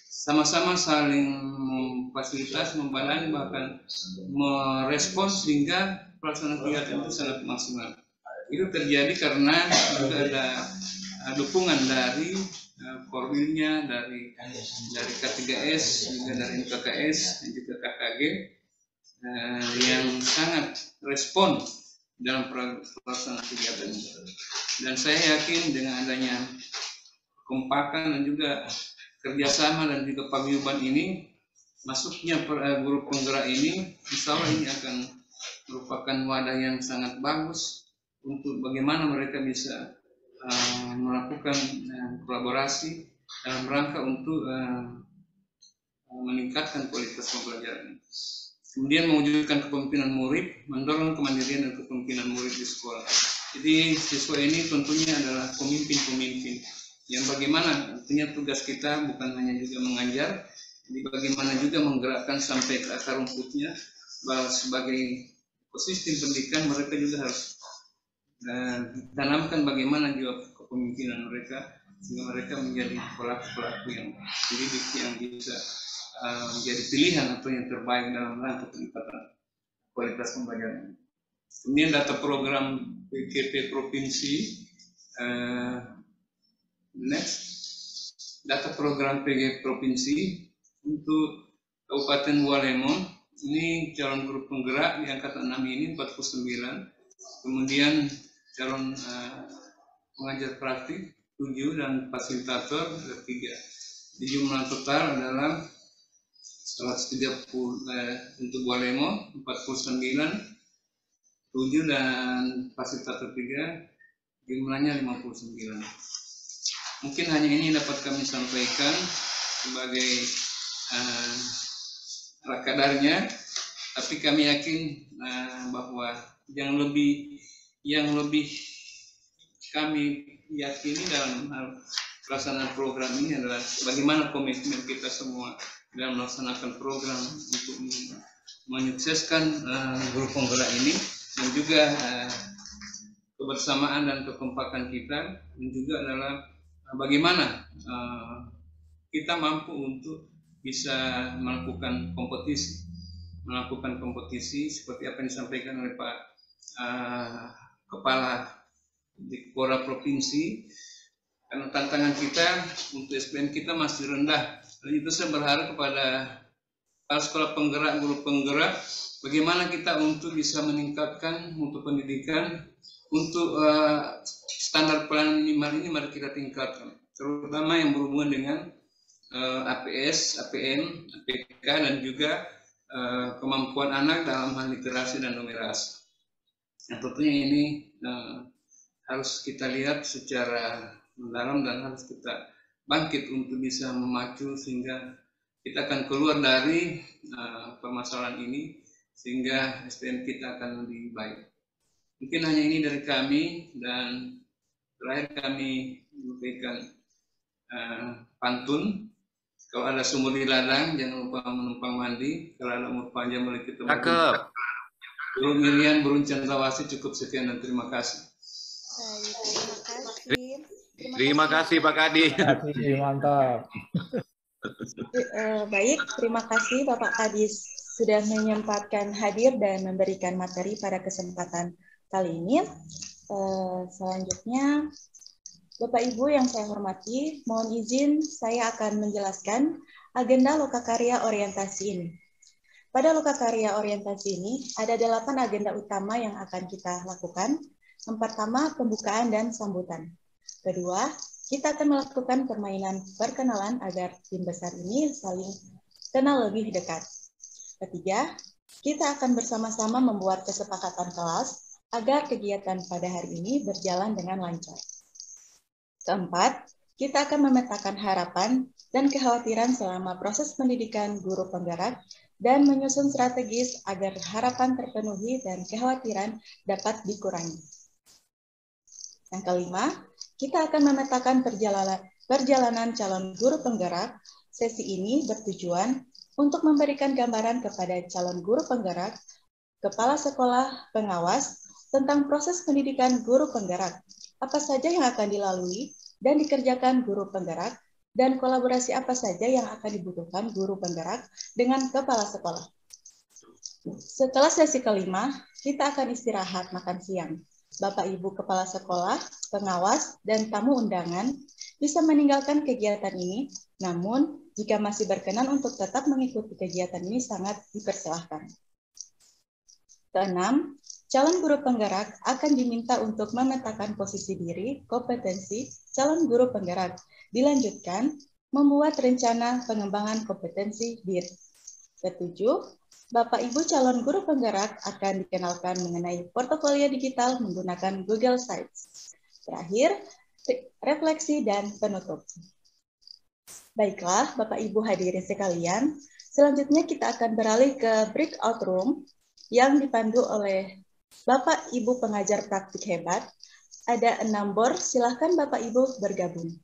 sama-sama saling memfasilitasi, membantu, bahkan merespons sehingga pelaksanaan kegiatan itu sangat maksimal. Itu terjadi karena juga ada dukungan dari Korwilnya, dari K3S, juga dari MKKS dan juga KKG yang sangat respon dalam pelaksanaan kegiatan ini. Dan saya yakin dengan adanya kekompakan dan juga kerjasama dan juga paguyuban ini, masuknya guru penggerak ini, insya Allah ini akan merupakan wadah yang sangat bagus untuk bagaimana mereka bisa melakukan kolaborasi dalam rangka untuk meningkatkan kualitas pembelajaran. Kemudian mewujudkan kepemimpinan murid, mendorong kemandirian dan kepemimpinan murid di sekolah. Jadi siswa ini tentunya adalah pemimpin-pemimpin yang bagaimana tentunya tugas kita bukan hanya juga mengajar, jadi bagaimana juga menggerakkan sampai ke akar rumputnya, bahwa sebagai ekosistem pendidikan mereka juga harus tanamkan bagaimana juga kepemimpinan mereka, sehingga mereka menjadi pelaku-pelaku yang dididik yang bisa menjadi pilihan atau yang terbaik dalam rangka peningkatan kualitas pembelajaran. Kemudian data program PKP provinsi, next, data program PG provinsi untuk Kabupaten Walemon, ini calon guru penggerak di angkatan 6 ini 49, kemudian calon pengajar praktik 7 dan fasilitator 3. Di jumlah total adalah 130 untuk Walemon 49, 7 dan fasilitator 3 jumlahnya 59. Mungkin hanya ini dapat kami sampaikan sebagai kadarnya, tapi kami yakin bahwa yang lebih kami yakini dalam hal pelaksanaan program ini adalah bagaimana komitmen kita semua dalam melaksanakan program untuk menyukseskan guru penggerak ini, dan juga kebersamaan dan kekompakan kita, dan juga adalah bagaimana kita mampu untuk bisa melakukan kompetisi seperti apa yang disampaikan oleh Pak Kepala Dikpora Provinsi, karena tantangan kita untuk SPM kita masih rendah. Dan itu saya berharap kepada para sekolah penggerak, guru penggerak, bagaimana kita untuk bisa meningkatkan mutu pendidikan, untuk standar pelayanan minimal ini mari kita tingkatkan, terutama yang berhubungan dengan APS, APM, APK, dan juga kemampuan anak dalam hal literasi dan numerasi. Nah, tentunya ini harus kita lihat secara mendalam dan harus kita bangkit untuk bisa memacu sehingga kita akan keluar dari permasalahan ini, sehingga SPM kita akan lebih baik. Mungkin hanya ini dari kami, dan terakhir kami memberikan pantun. Kalau ada sumur di ladang, jangan lupa menumpang mandi. Kalau ada umur panjang boleh kita berdoa. Burung Mirian, burung cendrawasih, cukup sekian dan terima kasih. Terima kasih Pak Kadi. Mantap. Baik, terima kasih Bapak Kadis sudah menyempatkan hadir dan memberikan materi pada kesempatan kali ini. Selanjutnya, Bapak Ibu yang saya hormati, mohon izin saya akan menjelaskan agenda Lokakarya Orientasi ini. Pada Lokakarya Orientasi ini ada 8 agenda utama yang akan kita lakukan. Yang pertama, pembukaan dan sambutan. Kedua, kita akan melakukan permainan perkenalan agar tim besar ini saling kenal lebih dekat. Ketiga, kita akan bersama-sama membuat kesepakatan kelas agar kegiatan pada hari ini berjalan dengan lancar. Keempat, kita akan memetakan harapan dan kekhawatiran selama proses pendidikan guru penggerak dan menyusun strategis agar harapan terpenuhi dan kekhawatiran dapat dikurangi. Yang kelima, kita akan memetakan perjalanan calon guru penggerak. Sesi ini bertujuan untuk memberikan gambaran kepada calon guru penggerak, kepala sekolah, pengawas, tentang proses pendidikan guru penggerak, apa saja yang akan dilalui dan dikerjakan guru penggerak, dan kolaborasi apa saja yang akan dibutuhkan guru penggerak dengan kepala sekolah. Setelah sesi kelima, kita akan istirahat makan siang. Bapak Ibu Kepala Sekolah, pengawas, dan tamu undangan bisa meninggalkan kegiatan ini, namun jika masih berkenan untuk tetap mengikuti kegiatan ini sangat dipersilahkan. Keenam, calon guru penggerak akan diminta untuk memetakan posisi diri, kompetensi calon guru penggerak. Dilanjutkan, membuat rencana pengembangan kompetensi diri. Ketujuh, Bapak Ibu calon guru penggerak akan dikenalkan mengenai portofolio digital menggunakan Google Sites. Terakhir, refleksi, dan penutup. Baiklah, Bapak Ibu hadirin sekalian, selanjutnya kita akan beralih ke breakout room yang dipandu oleh Bapak Ibu pengajar praktik hebat. Ada 6 bor, silahkan Bapak Ibu bergabung.